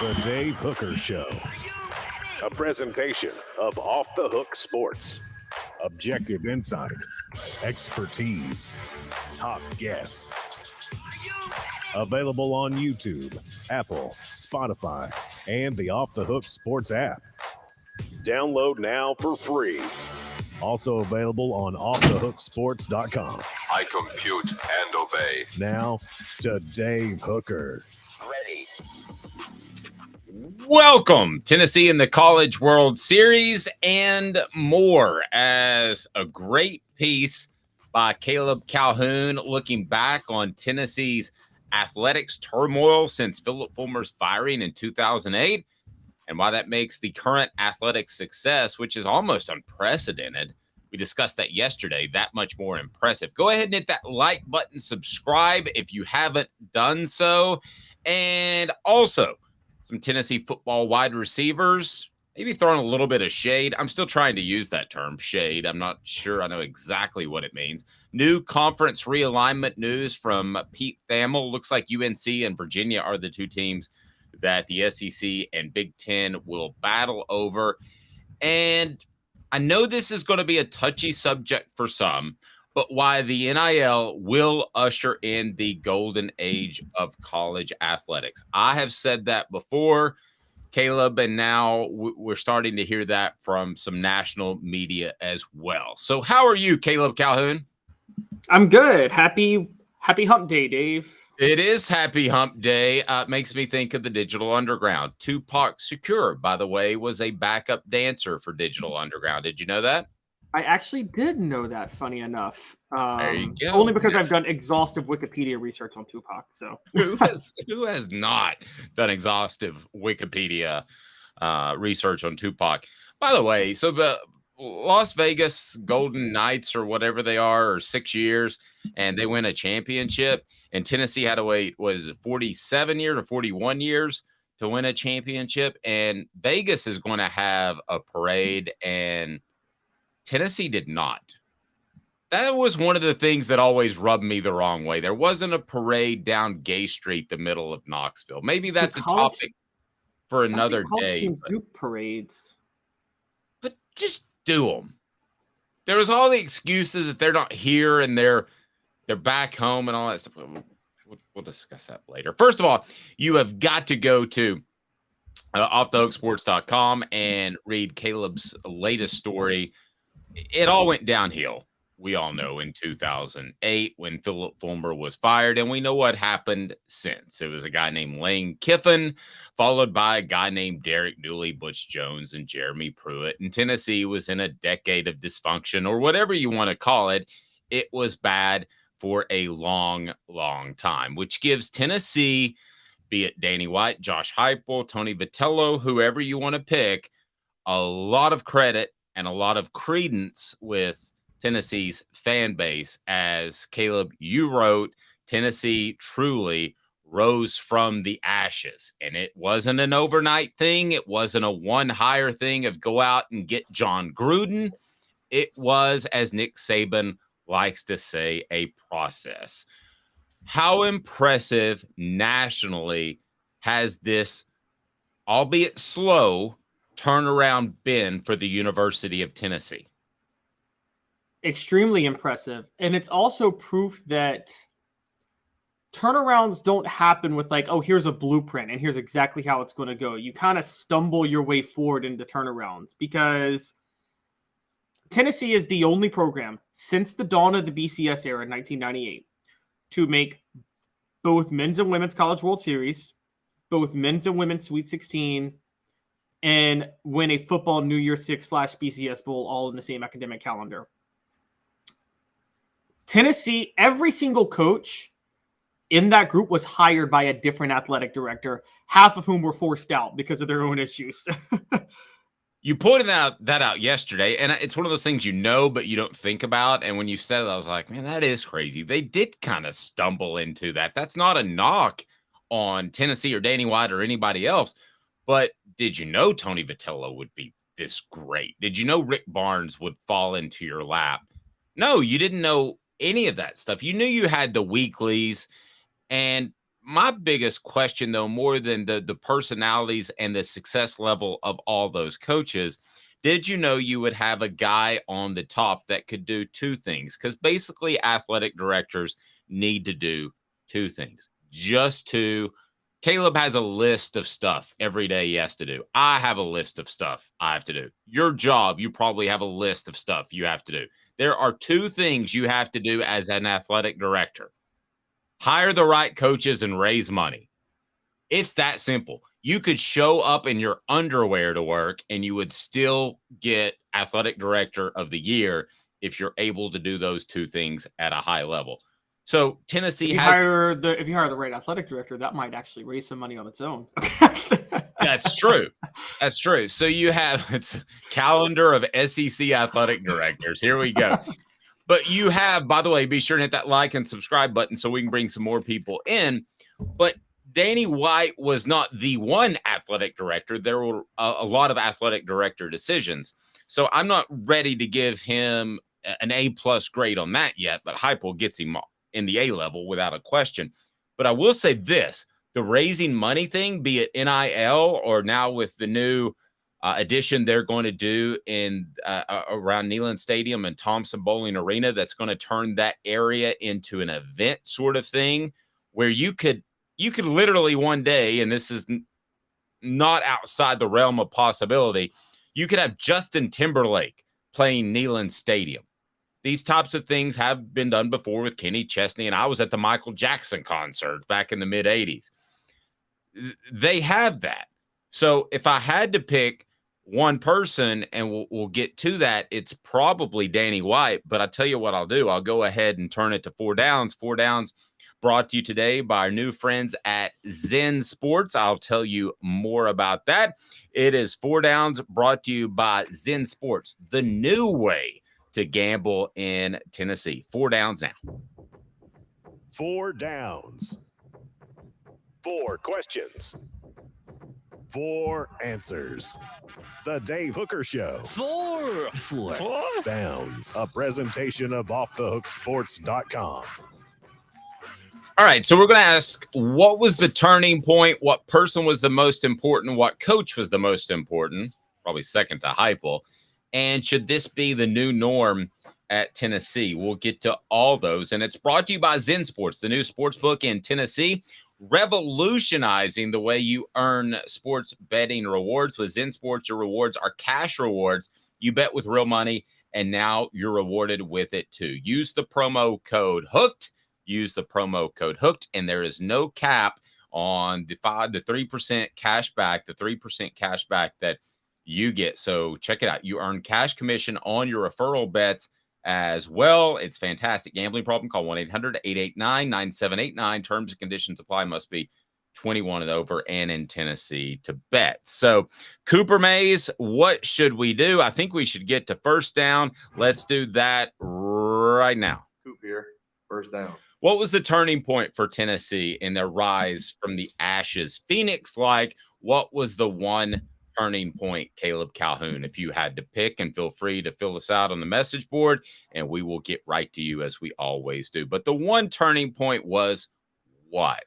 The Dave Hooker Show. A presentation of Off the Hook Sports. Objective insight, expertise, top guests. Available on YouTube, Apple, Spotify, and the Off the Hook Sports app. Download now for free. Also available on offthehooksports.com. I compute and obey. Now to Dave Hooker. Ready. Welcome, Tennessee in the College World Series and more, as a great piece by Caleb Calhoun looking back on Tennessee's athletics turmoil since Philip Fulmer's firing in 2008 and why that makes the current athletic success, which is almost unprecedented. We discussed that yesterday, that much more impressive. Go ahead and hit that like button, subscribe if you haven't done so. And also, some Tennessee football wide receivers, maybe throwing a little bit of shade. I'm still trying to use that term, shade. I'm not sure I know exactly what it means. New conference realignment news from Pete Thamel. Looks like UNC and Virginia are the two teams that the SEC and Big Ten will battle over. And I know this is going to be a touchy subject for some, but why the NIL will usher in the golden age of college athletics. I have said that before, Caleb, and now we're starting to hear that from some national media as well. So how are you, Caleb Calhoun? I'm good. Happy hump day, Dave. It is Happy Hump Day. Makes me think of the Digital Underground. Tupac Shakur, by the way, was a backup dancer for Digital Underground. Did you know that? I actually did know that, funny enough. There you go. Only because I've done exhaustive Wikipedia research on Tupac. So who has not done exhaustive Wikipedia research on Tupac? By the way, so the Las Vegas Golden Knights or whatever they are 6 years, and they win a championship. And Tennessee had to wait, was it 47 years or 41 years to win a championship? And Vegas is going to have a parade, and Tennessee did not. That was one of the things that always rubbed me the wrong way. There wasn't a parade down Gay Street, the middle of Knoxville. Maybe that's a topic for another day. Teams do parades. But just do them. There was all the excuses that they're not here and they're back home and all that stuff. We'll discuss that later. First of all, you have got to go to offthehooksports.com and read Caleb's latest story. It all went downhill, we all know, in 2008 when Philip Fulmer was fired, and we know what happened since. It was a guy named Lane Kiffin, followed by a guy named Derek Dooley, Butch Jones, and Jeremy Pruitt. And Tennessee was in a decade of dysfunction, or whatever you want to call it. It was bad for a long, long time, which gives Tennessee, be it Danny White, Josh Heupel, Tony Vitello, whoever you want to pick, a lot of credit and a lot of credence with Tennessee's fan base. As Caleb, you wrote, Tennessee truly rose from the ashes. And it wasn't an overnight thing. It wasn't a one hire thing of go out and get John Gruden. It was, as Nick Saban likes to say, a process. How impressive nationally has this, albeit slow, turnaround been for the University of Tennessee? Extremely impressive. And it's also proof that turnarounds don't happen with like, oh, here's a blueprint and here's exactly how it's going to go. You kind of stumble your way forward into turnarounds, because Tennessee is the only program since the dawn of the BCS era in 1998 to make both men's and women's College World Series, both men's and women's Sweet 16, and win a football New Year's Six / BCS Bowl all in the same academic calendar. Tennessee, every single coach in that group was hired by a different athletic director, half of whom were forced out because of their own issues. You pointed that out yesterday, and it's one of those things you know, but you don't think about. And when you said it, I was like, man, that is crazy. They did kind of stumble into that. That's not a knock on Tennessee or Danny White or anybody else. But did you know Tony Vitello would be this great? Did you know Rick Barnes would fall into your lap? No, you didn't know any of that stuff. You knew you had the weeklies, and my biggest question, though, more than the personalities and the success level of all those coaches, did you know you would have a guy on the top that could do two things? Because basically athletic directors need to do two things. Just two. Caleb has a list of stuff every day he has to do. I have a list of stuff I have to do. Your job, you probably have a list of stuff you have to do. There are two things you have to do as an athletic director. Hire the right coaches and raise money. It's that simple. You could show up in your underwear to work and you would still get athletic director of the year if you're able to do those two things at a high level. So Tennessee if you hire the right athletic director, that might actually raise some money on its own. That's true. That's true. So you have it's calendar of SEC athletic directors. Here we go. But you have, by the way, be sure to hit that like and subscribe button so we can bring some more people in. But Danny White was not the one athletic director. There were a lot of athletic director decisions. So I'm not ready to give him an A+ grade on that yet, but Heupel gets him in the A level without a question. But I will say this, the raising money thing, be it NIL or now with the new addition they're going to do in around Neyland Stadium and Thompson Bowling Arena, that's going to turn that area into an event sort of thing where you could literally one day, and this is not outside the realm of possibility, you could have Justin Timberlake playing Neyland Stadium. These types of things have been done before with Kenny Chesney, and I was at the Michael Jackson concert back in the mid-'80s. They have that. So if I had to pick one person, and we'll get to that, it's probably Danny White. But I tell you what I'll do. I'll go ahead and turn it to 4 Downs. 4 Downs brought to you today by our new friends at Zen Sports. I'll tell you more about that. It is 4 Downs brought to you by Zen Sports, the new way to gamble in Tennessee. 4 Downs now. 4 Downs. 4 questions. 4 answers. The Dave Hooker Show. 4 Downs. A presentation of offthehooksports.com. All right, so we're going to ask, what was the turning point? What person was the most important? What coach was the most important? Probably second to Heupel. And should this be the new norm at Tennessee? We'll get to all those. And it's brought to you by Zen Sports, the new sports book in Tennessee, revolutionizing the way you earn sports betting rewards. With Zen Sports, your rewards are cash rewards. You bet with real money, and now you're rewarded with it too. Use the promo code HOOKED. Use the promo code HOOKED, and there is no cap on the 3% cash back, the 3% cash back that you get. So check it out. You earn cash commission on your referral bets as well. It's fantastic. Gambling problem? Call 1-800-889-9789. Terms and conditions apply. Must be 21 and over and in Tennessee to bet. So Cooper Mays, what should we do? I think we should get to first down. Let's do that right now. Coop here. First down. What was the turning point for Tennessee in their rise from the ashes? Phoenix, what was the one turning point, Caleb Calhoun, if you had to pick? And feel free to fill us out on the message board, and we will get right to you as we always do. But the one turning point was what?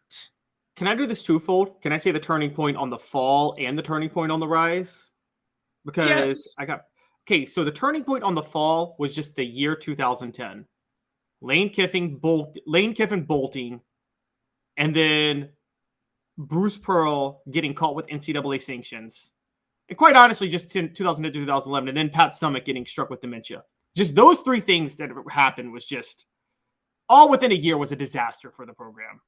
Can I do this twofold? Can I say the turning point on the fall and the turning point on the rise? Because yes. So the turning point on the fall was just the year 2010. Lane Kiffin bolting, and then Bruce Pearl getting caught with NCAA sanctions. And quite honestly, just in 2010 to 2011, and then Pat Summitt getting struck with dementia. Just those three things that happened was just all within a year was a disaster for the program.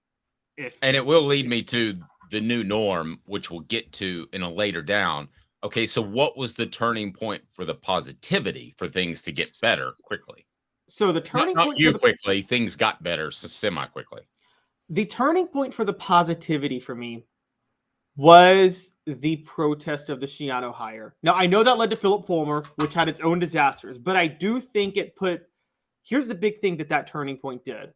And it will lead me to the new norm, which we'll get to in a later down. Okay, so what was the turning point for the positivity for things to get better quickly? So the turning point quickly, things got better semi-quickly. The turning point for the positivity for me was the protest of the Schiano hire. Now, I know that led to Philip Fulmer, which had its own disasters, but I do think here's the big thing that turning point did.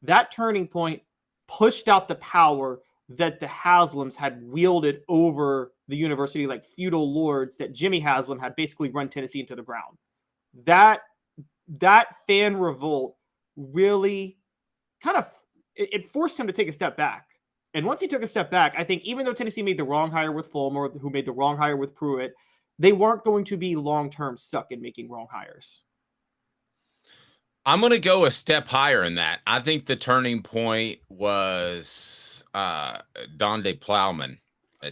That turning point pushed out the power that the Haslams had wielded over the university like feudal lords that Jimmy Haslam had basically run Tennessee into the ground. That fan revolt really it forced him to take a step back. And once he took a step back, I think even though Tennessee made the wrong hire with Fulmer, who made the wrong hire with Pruitt, they weren't going to be long-term stuck in making wrong hires. I'm going to go a step higher in that. I think the turning point was Donde Plowman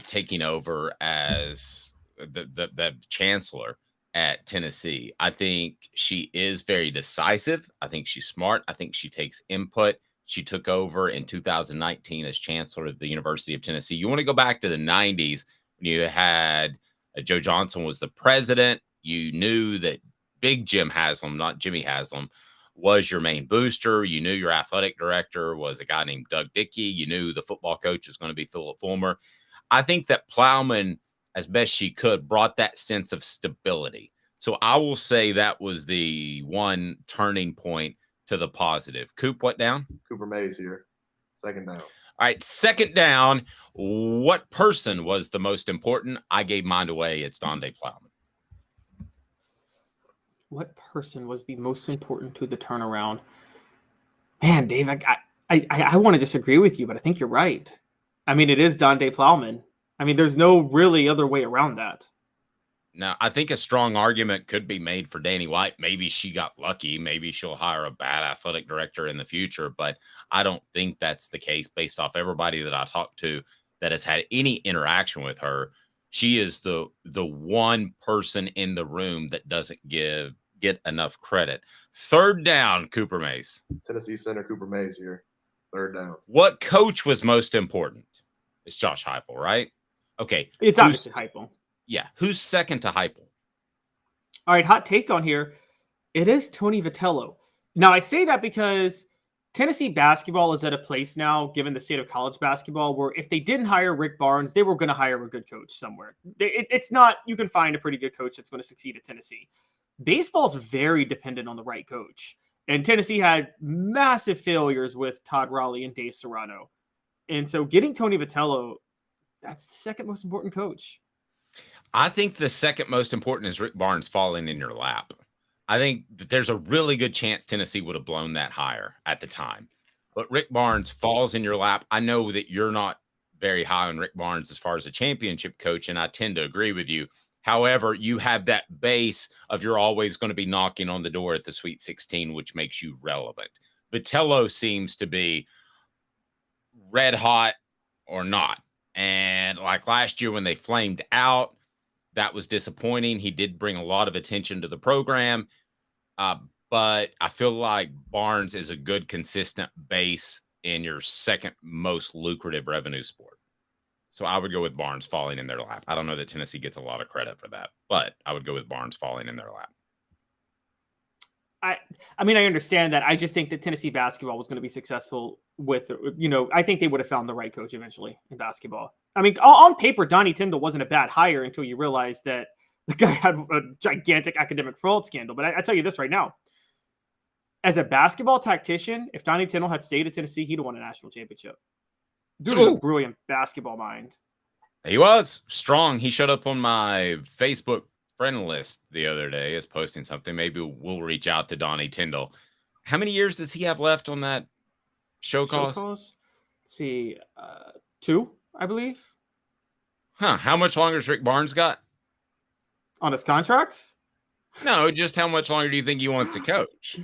taking over as the chancellor at Tennessee. I think she is very decisive. I think she's smart. I think she takes input. She took over in 2019 as chancellor of the University of Tennessee. You want to go back to the 90s when you had Joe Johnson was the president. You knew that Big Jim Haslam, not Jimmy Haslam, was your main booster. You knew your athletic director was a guy named Doug Dickey. You knew the football coach was going to be Philip Fulmer. I think that Plowman, as best she could, brought that sense of stability. So I will say that was the one turning point to the positive. Coop, what down? Cooper Mays here. Second down. All right, second down. What person was the most important? I gave mine away. It's Donde Plowman. What person was the most important to the turnaround? Man, Dave, I want to disagree with you, but I think you're right. I mean, it is Donde Plowman. I mean, there's no really other way around that. Now, I think a strong argument could be made for Danny White. Maybe she got lucky. Maybe she'll hire a bad athletic director in the future, but I don't think that's the case based off everybody that I talked to that has had any interaction with her. She is the one person in the room that doesn't get enough credit. Third down, Cooper Mays. Tennessee center Cooper Mays here. Third down. What coach was most important? It's Josh Heupel, right? Okay. It's obviously Heupel. Yeah. Who's second to Heupel? All right, hot take on here. It is Tony Vitello. Now, I say that because Tennessee basketball is at a place now, given the state of college basketball, where if they didn't hire Rick Barnes, they were going to hire a good coach somewhere. It's not, you can find a pretty good coach that's going to succeed at Tennessee. Baseball's very dependent on the right coach. And Tennessee had massive failures with Todd Raleigh and Dave Serrano. And so getting Tony Vitello, that's the second most important coach. I think the second most important is Rick Barnes falling in your lap. I think that there's a really good chance Tennessee would have blown that higher at the time. But Rick Barnes falls in your lap. I know that you're not very high on Rick Barnes as far as a championship coach, and I tend to agree with you. However, you have that base of you're always going to be knocking on the door at the Sweet 16, which makes you relevant. Vitello seems to be red hot or not. And like last year when they flamed out, that was disappointing. He did bring a lot of attention to the program. But I feel like Barnes is a good, consistent base in your second most lucrative revenue sport. So I would go with Barnes falling in their lap. I don't know that Tennessee gets a lot of credit for that, but I would go with Barnes falling in their lap. I mean, I understand that. I just think that Tennessee basketball was going to be successful with, I think they would have found the right coach eventually in basketball. I mean, on paper, Donnie Tyndall wasn't a bad hire until you realize that the guy had a gigantic academic fraud scandal. But I tell you this right now, as a basketball tactician, if Donnie Tyndall had stayed at Tennessee, he'd have won a national championship. Dude is a brilliant basketball mind. He was strong. He showed up on my Facebook friend list the other day as posting something. Maybe we'll reach out to Donnie Tyndall. How many years does he have left on that show cause? Let's see, 2, I believe. Huh. How much longer has Rick Barnes got? On his contracts? No, just how much longer do you think he wants to coach?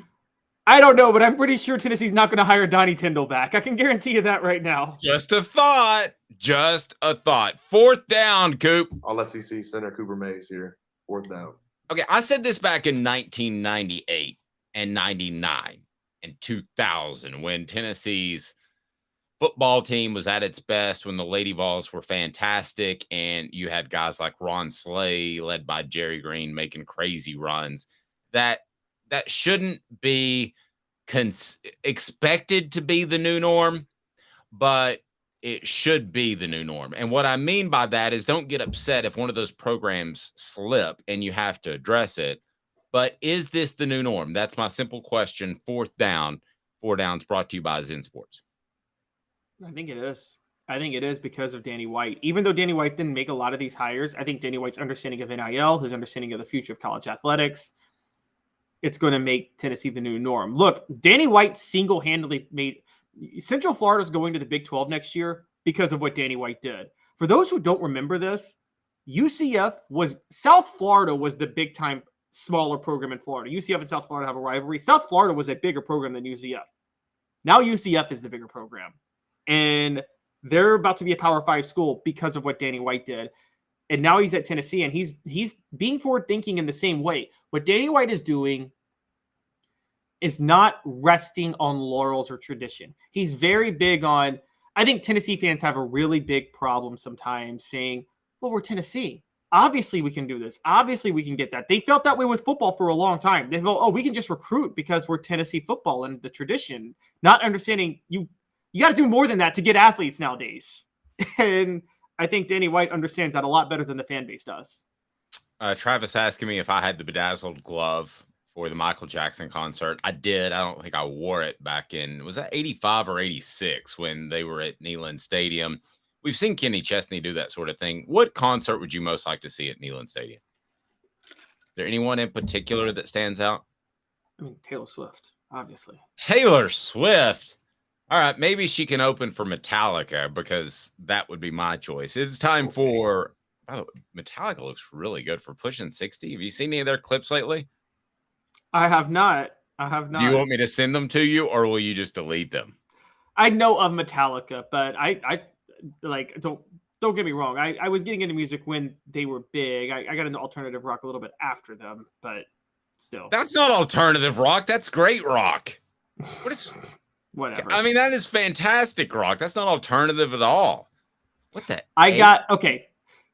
I don't know, but I'm pretty sure Tennessee's not going to hire Donnie Tyndall back. I can guarantee you that right now. Just a thought. Just a thought. Fourth down, Coop. All SEC center Cooper Mays here. Fourth down. Okay, I said this back in 1998 and 99 and 2000 when Tennessee's football team was at its best, when the Lady Vols were fantastic, and you had guys like Ron Slay, led by Jerry Green, making crazy runs. That shouldn't be expected to be the new norm, but it should be the new norm. And what I mean by that is don't get upset if one of those programs slip and you have to address it. But is this the new norm? That's my simple question. Fourth down. 4 downs brought to you by Zen Sports. I think it is. I think it is because of Danny White. Even though Danny White didn't make a lot of these hires, I think Danny White's understanding of NIL, his understanding of the future of college athletics, it's going to make Tennessee the new norm. Look, Danny White single-handedly Central Florida is going to the Big 12 next year because of what Danny White did. For those who don't remember this, South Florida was the big time smaller program in Florida. UCF and South Florida have a rivalry. South Florida was a bigger program than UCF. Now UCF is the bigger program. And they're about to be a Power 5 school because of what Danny White did. And now he's at Tennessee, and he's being forward thinking in the same way. What Danny White is doing is not resting on laurels or tradition. He's very big on, I think Tennessee fans have a really big problem sometimes saying, well, we're Tennessee. Obviously we can do this. Obviously we can get that. They felt that way with football for a long time. They felt, oh, we can just recruit because we're Tennessee football and the tradition, not understanding you got to do more than that to get athletes nowadays. And I think Danny White understands that a lot better than the fan base does. Travis asking me if I had the bedazzled glove for the Michael Jackson concert. I did. I don't think I wore it back in, was that 85 or 86 when they were at Neyland Stadium? We've seen Kenny Chesney do that sort of thing. What concert would you most like to see at Neyland Stadium? Is there anyone in particular that stands out? I mean, Taylor Swift, obviously. Taylor Swift. All right, maybe she can open for Metallica because that would be my choice. It's time for, by the way, Metallica looks really good for pushing 60. Have you seen any of their clips lately? I have not. Do you want me to send them to you or will you just delete them? I know of Metallica, but I like, don't get me wrong. I was getting into music when they were big. I got into alternative rock a little bit after them, but still. That's not alternative rock. That's great rock. What is... Whatever. I mean, that is fantastic rock. That's not alternative at all. What the? Okay.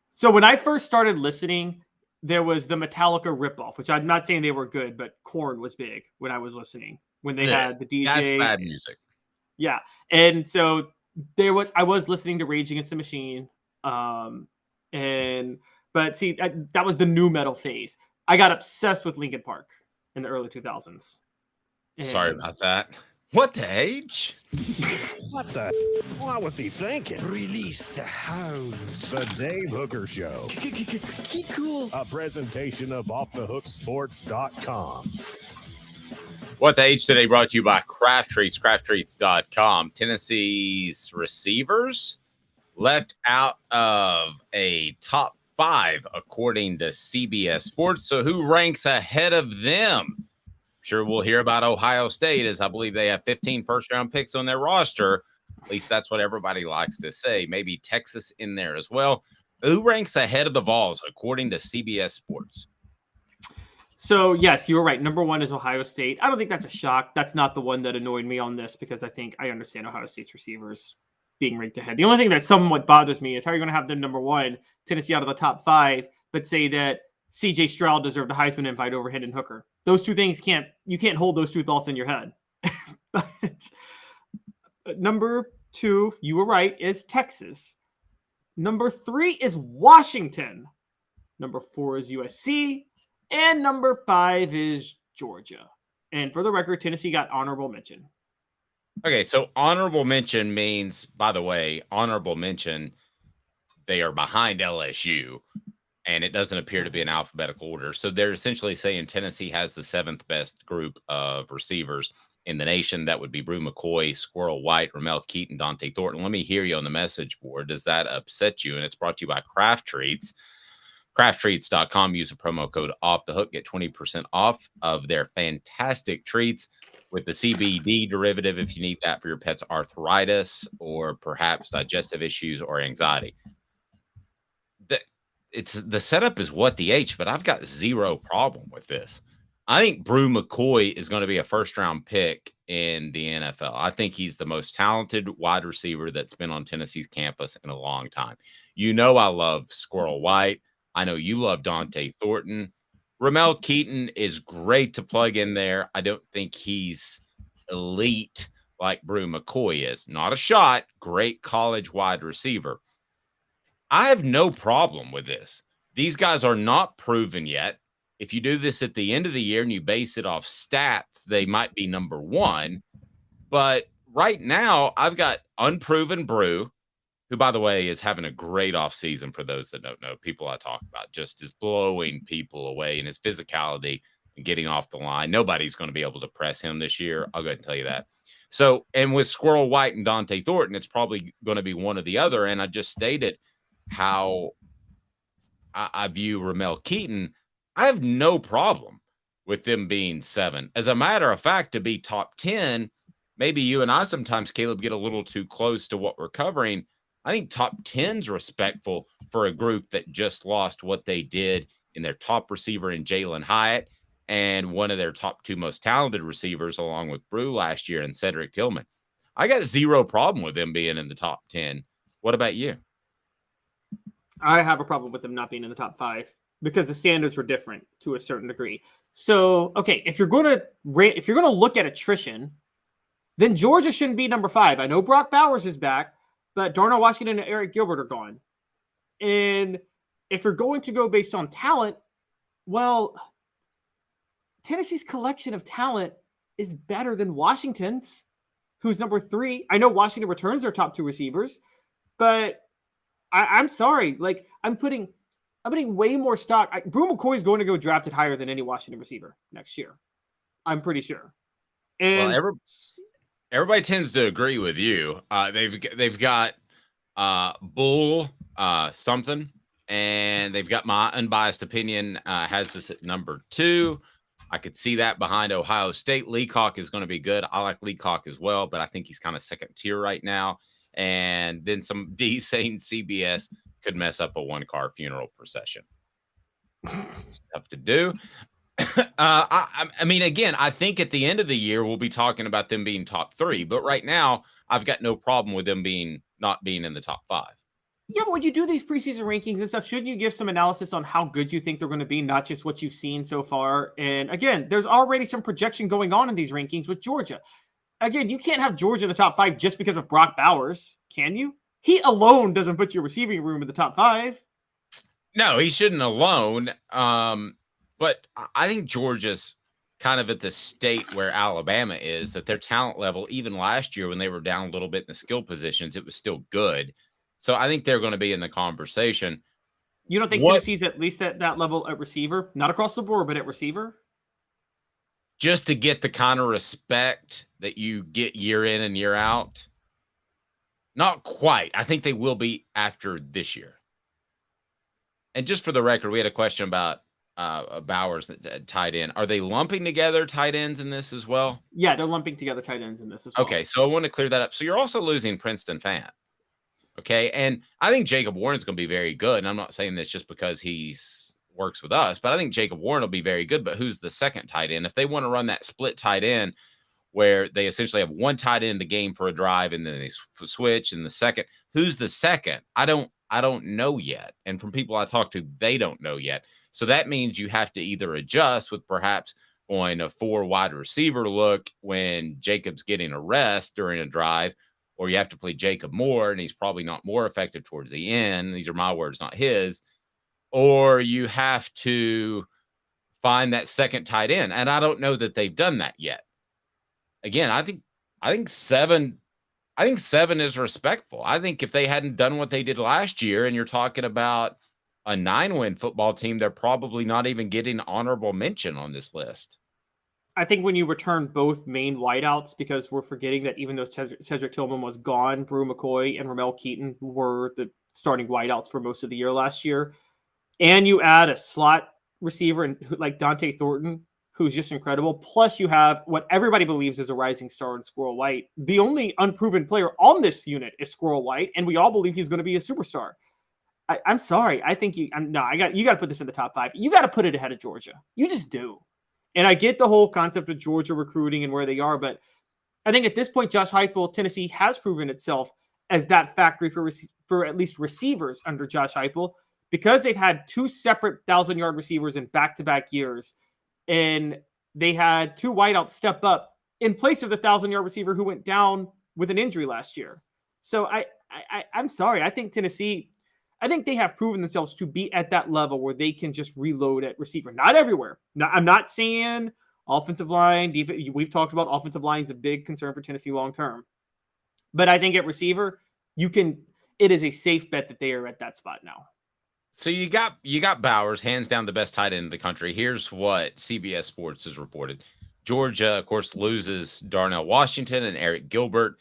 So when I first started listening, there was the Metallica ripoff, which I'm not saying they were good, but Korn was big when I was listening. When they had the DJ. That's bad music. Yeah. And so I was listening to Rage Against the Machine. But see, that was the new metal phase. I got obsessed with Linkin Park in the early 2000s. Sorry about that. What the age? What the? What was he thinking? Release the hounds. The Dave Hooker Show. Keep cool. A presentation of offthehooksports.com. What the age today brought to you by Craft Treats, crafttreats.com. Tennessee's receivers left out of a top 5 according to CBS Sports. So who ranks ahead of them? Sure, we'll hear about Ohio State, as I believe they have 15 first-round picks on their roster. At least that's what everybody likes to say. Maybe Texas in there as well. Who ranks ahead of the Vols, according to CBS Sports? So, yes, you were right. Number 1 is Ohio State. I don't think that's a shock. That's not the one that annoyed me on this because I understand Ohio State's receivers being ranked ahead. The only thing that somewhat bothers me is how you're going to have them number 1, Tennessee out of the top 5, but say that C.J. Stroud deserved a Heisman invite over Hendon Hooker. Those two things you can't hold those two thoughts in your head. But number 2, you were right, is Texas. Number 3 is Washington. Number 4 is USC. And number 5 is Georgia. And for the record, Tennessee got honorable mention. Okay, so honorable mention means, by the way, honorable mention, they are behind LSU. And it doesn't appear to be in alphabetical order. So they're essentially saying Tennessee has the 7th best group of receivers in the nation. That would be Brew McCoy, Squirrel White, Ramel Keaton, Dante Thornton. Let me hear you on the message board. Does that upset you? And it's brought to you by Craft Treats. CraftTreats.com. Use the promo code OFFTHEHOOK. Get 20% off of their fantastic treats with the CBD derivative if you need that for your pet's arthritis or perhaps digestive issues or anxiety. The setup is what the H, but I've got zero problem with this. I think Brew McCoy is going to be a first-round pick in the NFL. I think he's the most talented wide receiver that's been on Tennessee's campus in a long time. You know I love Squirrel White. I know you love Dante Thornton. Ramel Keaton is great to plug in there. I don't think he's elite like Brew McCoy is. Not a shot. Great college wide receiver. I have no problem with this. These guys are not proven yet. If you do this at the end of the year and you base it off stats, they might be number 1. But right now, I've got unproven Brew, who, by the way, is having a great offseason for those that don't know. People I talk about just is blowing people away in his physicality and getting off the line. Nobody's going to be able to press him this year. I'll go ahead and tell you that. So, and with Squirrel White and Dante Thornton, it's probably going to be one or the other. And I just stated how I view Ramel Keaton. I have no problem with them being 7. As a matter of fact, to be top 10, maybe you and I sometimes, Caleb, get a little too close to what we're covering. I think top 10's respectful for a group that just lost what they did in their top receiver in Jalen Hyatt and one of their top 2 most talented receivers along with Brew last year and Cedric Tillman. I got zero problem with them being in the top 10. What about you? I have a problem with them not being in the top 5 because the standards were different to a certain degree. So, okay, if you're going to look at attrition, then Georgia shouldn't be number 5. I know Brock Bowers is back, but Darnell Washington and Eric Gilbert are gone. And if you're going to go based on talent, well, Tennessee's collection of talent is better than Washington's, who's number 3. I know Washington returns their top 2 receivers, but I'm sorry. Like, I'm putting way more stock. Brew McCoy is going to go drafted higher than any Washington receiver next year. I'm pretty sure. And everybody tends to agree with you. They've got Bull something, and they've got my unbiased opinion has this at number 2. I could see that behind Ohio State. Leacock is going to be good. I like Leacock as well, but I think he's kind of second tier right now. And then some D saying CBS could mess up a 1-car funeral procession. It's tough to do. I mean, again, I think at the end of the year, we'll be talking about them being top 3. But right now, I've got no problem with them not being in the top 5. Yeah, but when you do these preseason rankings and stuff, shouldn't you give some analysis on how good you think they're going to be, not just what you've seen so far? And again, there's already some projection going on in these rankings with Georgia. Again, you can't have Georgia in the top 5 just because of Brock Bowers, can you? He alone doesn't put your receiving room in the top 5. No, he shouldn't alone. But I think Georgia's kind of at the state where Alabama is, that their talent level, even last year when they were down a little bit in the skill positions, it was still good. So I think they're going to be in the conversation. You don't think Tennessee's at least at that level at receiver? Not across the board, but at receiver? Just to get the kind of respect that you get year in and year out? Not quite. I think they will be after this year. And just for the record, we had a question about Bowers that tied in. Are they lumping together tight ends in this as well? Yeah, they're lumping together tight ends in this as well. Okay, so I want to clear that up. So you're also losing Princeton Fant. Okay, and I think Jacob Warren's going to be very good. And I'm not saying this just because he's works with us, but I think Jacob Warren will be very good. But who's the second tight end? If they want to run that split tight end where they essentially have one tight end in the game for a drive and then they switch in the second, who's the second? I don't know yet. And from people I talk to, they don't know yet. So that means you have to either adjust with perhaps on a 4 wide receiver look when Jacob's getting a rest during a drive, or you have to play Jacob more, and he's probably not more effective towards the end. These are my words, not his. Or you have to find that second tight end. And I don't know that they've done that yet. Again, I think 7 is respectful. I think if they hadn't done what they did last year, and you're talking about a 9-win football team, they're probably not even getting honorable mention on this list. I think when you return both main wideouts, because we're forgetting that even though Cedric Tillman was gone, Brew McCoy and Ramel Keaton were the starting wideouts for most of the year last year, and you add a slot receiver like Dante Thornton, who's just incredible, plus you have what everybody believes is a rising star in Squirrel White. The only unproven player on this unit is Squirrel White, and we all believe he's going to be a superstar. I'm sorry. I think you got to put this in the top 5. You got to put it ahead of Georgia. You just do. And I get the whole concept of Georgia recruiting and where they are, but I think at this point, Josh Heupel, Tennessee has proven itself as that factory for at least receivers under Josh Heupel, because they've had 2 separate 1,000-yard receivers in back-to-back years, and they had 2 wideouts step up in place of the 1,000-yard receiver who went down with an injury last year. So I'm sorry. I think Tennessee, they have proven themselves to be at that level where they can just reload at receiver. Not everywhere. I'm not saying offensive line. We've talked about offensive line is a big concern for Tennessee long term. But I think at receiver, it is a safe bet that they are at that spot now. So you got Bowers, hands down the best tight end in the country. Here's what CBS Sports has reported. Georgia, of course, loses Darnell Washington and Eric Gilbert,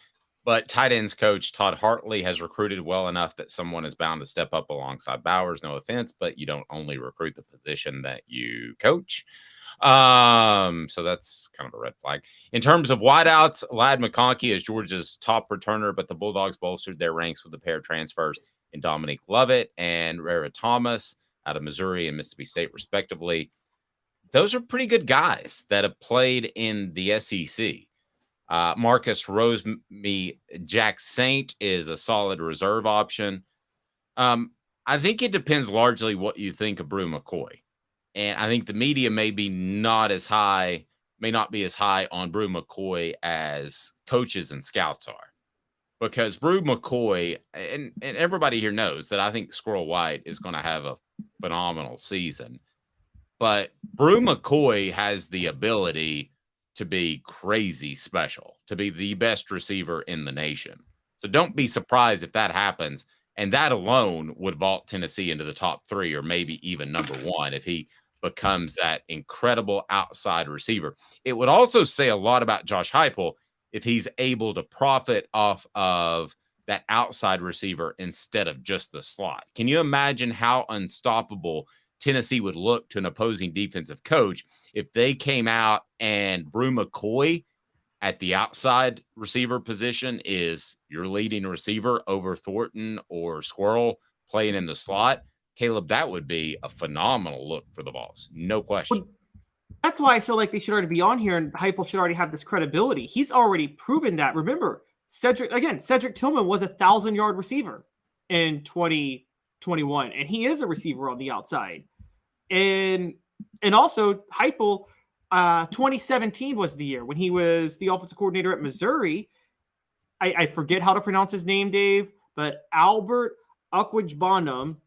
but tight ends coach Todd Hartley has recruited well enough that someone is bound to step up alongside Bowers. No offense, but you don't only recruit the position that you coach. So that's kind of a red flag. In terms of wideouts, Ladd McConkey is Georgia's top returner, but the Bulldogs bolstered their ranks with a pair of transfers in Dominique Lovett and Rara Thomas out of Missouri and Mississippi State, respectively. Those are pretty good guys that have played in the SEC. Marcus Jack Saint is a solid reserve option. I think it depends largely what you think of Brew McCoy. And I think the media may not be as high on Brew McCoy as coaches and scouts are. Because Brew McCoy, and everybody here knows that I think Squirrel White is going to have a phenomenal season. But Brew McCoy has the ability to be crazy special, to be the best receiver in the nation. So don't be surprised if that happens. And that alone would vault Tennessee into the top 3 or maybe even number 1 if he becomes that incredible outside receiver. It would also say a lot about Josh Heupel if he's able to profit off of that outside receiver instead of just the slot. Can you imagine how unstoppable Tennessee would look to an opposing defensive coach if they came out and Brew McCoy at the outside receiver position is your leading receiver over Thornton or Squirrel playing in the slot? Caleb, that would be a phenomenal look for the Vols. No question. That's why I feel like they should already be on here and Heupel should already have this credibility. He's already proven that. Remember, Cedric Tillman was 1,000-yard receiver in 2021, and he is a receiver on the outside. And also, Heupel, 2017 was the year when he was the offensive coordinator at Missouri. I forget how to pronounce his name, Dave, but Albert Bunham,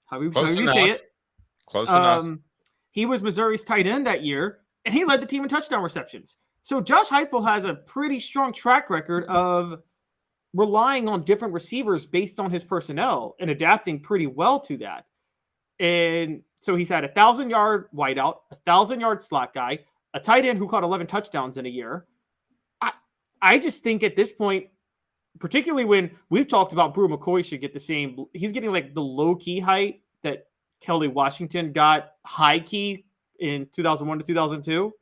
however you say it. Close enough. He was Missouri's tight end that year, and he led the team in touchdown receptions. So Josh Heupel has a pretty strong track record of relying on different receivers based on his personnel and adapting pretty well to that. And so he's had 1,000-yard wideout, 1,000-yard slot guy, a tight end who caught 11 touchdowns in a year. I just think at this point, particularly when we've talked about Brew McCoy should get the same, he's getting like the low-key height that Kelly Washington got high-key in 2001 to 2002,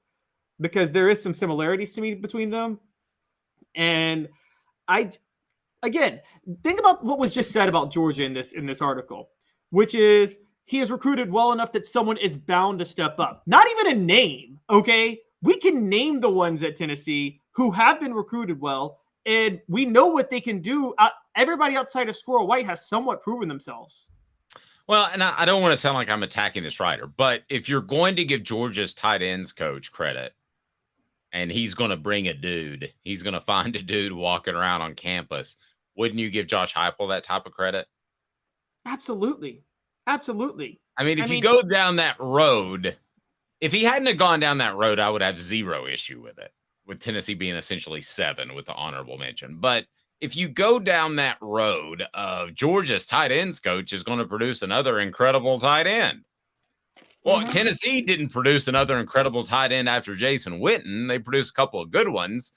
because there is some similarities to me between them. And again, think about what was just said about Georgia in this article, which is he has recruited well enough that someone is bound to step up. Not even a name, okay? We can name the ones at Tennessee who have been recruited well, and we know what they can do. Everybody outside of Squirrel White has somewhat proven themselves. Well, and I don't want to sound like I'm attacking this writer, but if you're going to give Georgia's tight ends coach credit, and he's going to bring a dude, he's going to find a dude walking around on campus, wouldn't you give Josh Heupel that type of credit? Absolutely. Absolutely. I mean, if you go down that road, if he hadn't have gone down that road, I would have zero issue with it, with Tennessee being essentially 7 with the honorable mention. But if you go down that road of Georgia's tight ends coach is going to produce another incredible tight end. Well, Tennessee didn't produce another incredible tight end after Jason Witten. They produced a couple of good ones.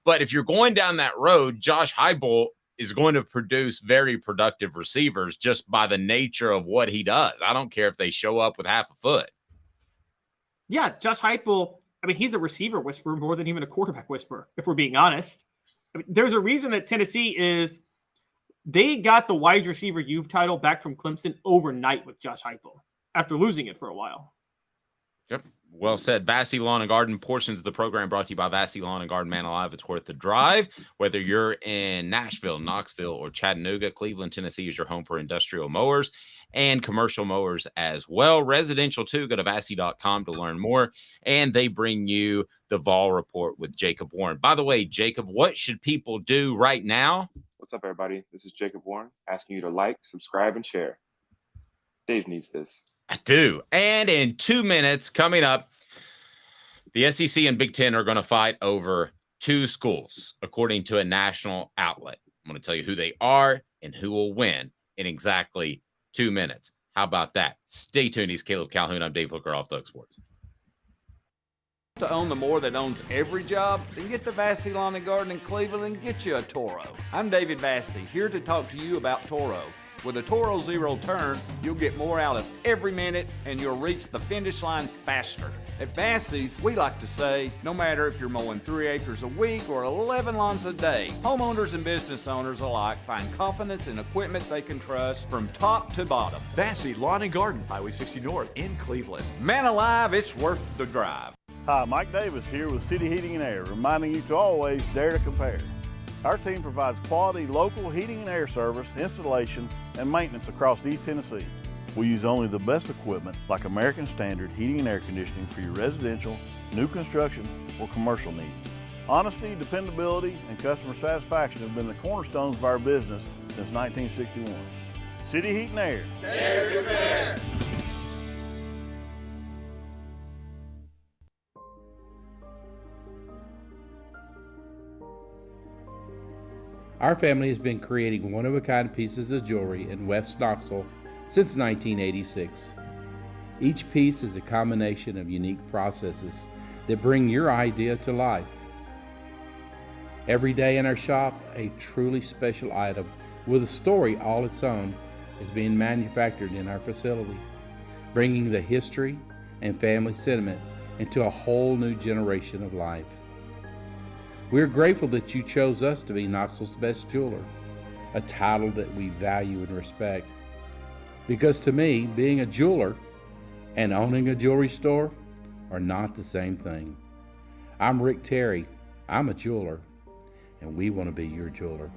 But if you're going down that road, Josh Heupel is going to produce very productive receivers just by the nature of what he does. I don't care if they show up with half a foot. Yeah, Josh Heupel, I mean, he's a receiver whisperer more than even a quarterback whisperer, if we're being honest. I mean, there's a reason that Tennessee they got the wide receiver youth title back from Clemson overnight with Josh Heupel after losing it for a while. Yep. Well said. Vassy Lawn and Garden, portions of the program brought to you by Vassy Lawn and Garden. Man alive, it's worth the drive. Whether you're in Nashville, Knoxville, or Chattanooga, Cleveland, Tennessee is your home for industrial mowers and commercial mowers as well. Residential too. Go to Vassy.com to learn more. And they bring you the Vol Report with Jacob Warren. By the way, Jacob, what should people do right now? What's up, everybody? This is Jacob Warren asking you to like, subscribe, and share. Dave needs this. I do. And in 2 minutes coming up, the SEC and Big Ten are going to fight over 2 schools, according to a national outlet. I'm going to tell you who they are and who will win in exactly 2 minutes. How about that? Stay tuned. He's Caleb Calhoun. I'm Dave Hooker, Off the Hook Sports. To own the more that owns every job? Then get to Vassy Lawn and Garden in Cleveland and get you a Toro. I'm David Vassy, here to talk to you about Toro. With a Toro Zero Turn, you'll get more out of every minute and you'll reach the finish line faster. At Vassy's, we like to say, no matter if you're mowing 3 acres a week or 11 lawns a day, homeowners and business owners alike find confidence in equipment they can trust from top to bottom. Vassy Lawn and Garden, Highway 60 North in Cleveland. Man alive, it's worth the drive. Hi, Mike Davis here with City Heating and Air, reminding you to always dare to compare. Our team provides quality local heating and air service, installation, and maintenance across East Tennessee. We use only the best equipment like American Standard heating and air conditioning for your residential, new construction, or commercial needs. Honesty, dependability, and customer satisfaction have been the cornerstones of our business since 1961. City Heat and Air. Dare to compare. Our family has been creating one-of-a-kind pieces of jewelry in West Knoxville since 1986. Each piece is a combination of unique processes that bring your idea to life. Every day in our shop, a truly special item with a story all its own is being manufactured in our facility, bringing the history and family sentiment into a whole new generation of life. We're grateful that you chose us to be Knoxville's best jeweler, a title that we value and respect. Because to me, being a jeweler and owning a jewelry store are not the same thing. I'm Rick Terry, I'm a jeweler, and we want to be your jeweler.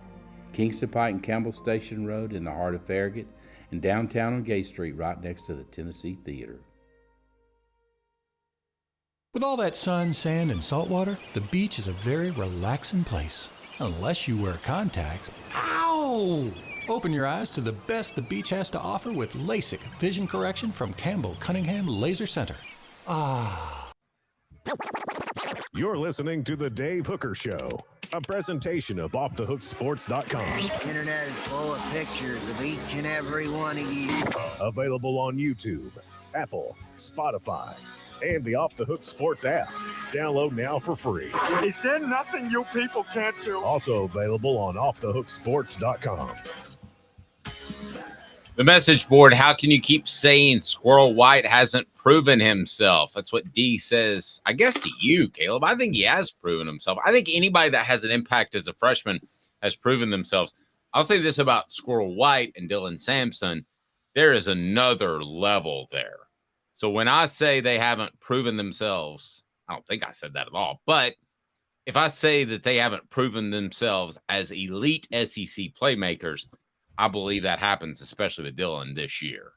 Kingston Pike and Campbell Station Road in the heart of Farragut, and downtown on Gay Street right next to the Tennessee Theater. With all that sun, sand, and salt water, the beach is a very relaxing place. Unless you wear contacts. Ow! Open your eyes to the best the beach has to offer with LASIK vision correction from Campbell Cunningham Laser Center. Ah. You're listening to The Dave Hooker Show, a presentation of OffTheHookSports.com. The internet is full of pictures of each and every one of you. Available on YouTube, Apple, Spotify, and the Off the Hook Sports app. Download now for free. Is there nothing you people can't do? Also available on OffTheHookSports.com. The message board, how can you keep saying Squirrel White hasn't proven himself? That's what D says, I guess, to you, Caleb. I think he has proven himself. I think anybody that has an impact as a freshman has proven themselves. I'll say this about Squirrel White and Dylan Sampson. There is another level there. So when I say they haven't proven themselves, I don't think I said that at all. But if I say that they haven't proven themselves as elite SEC playmakers, I believe that happens, especially with Dylan this year.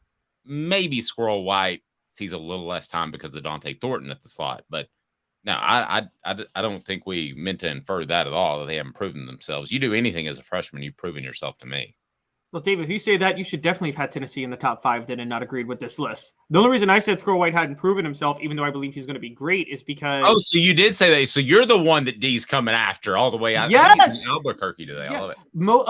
Maybe Squirrel White sees a little less time because of Dante Thornton at the slot. But no, I don't think we meant to infer that at all, that they haven't proven themselves. You do anything as a freshman, you've proven yourself to me. Well, Dave, if you say that, you should definitely have had Tennessee in the top 5 then and not agreed with this list. The only reason I said Squirrel White hadn't proven himself, even though I believe he's going to be great, is because... Oh, so you did say that. So you're the one that D's coming after all the way out. Yes! Albuquerque today. Yes. I love it.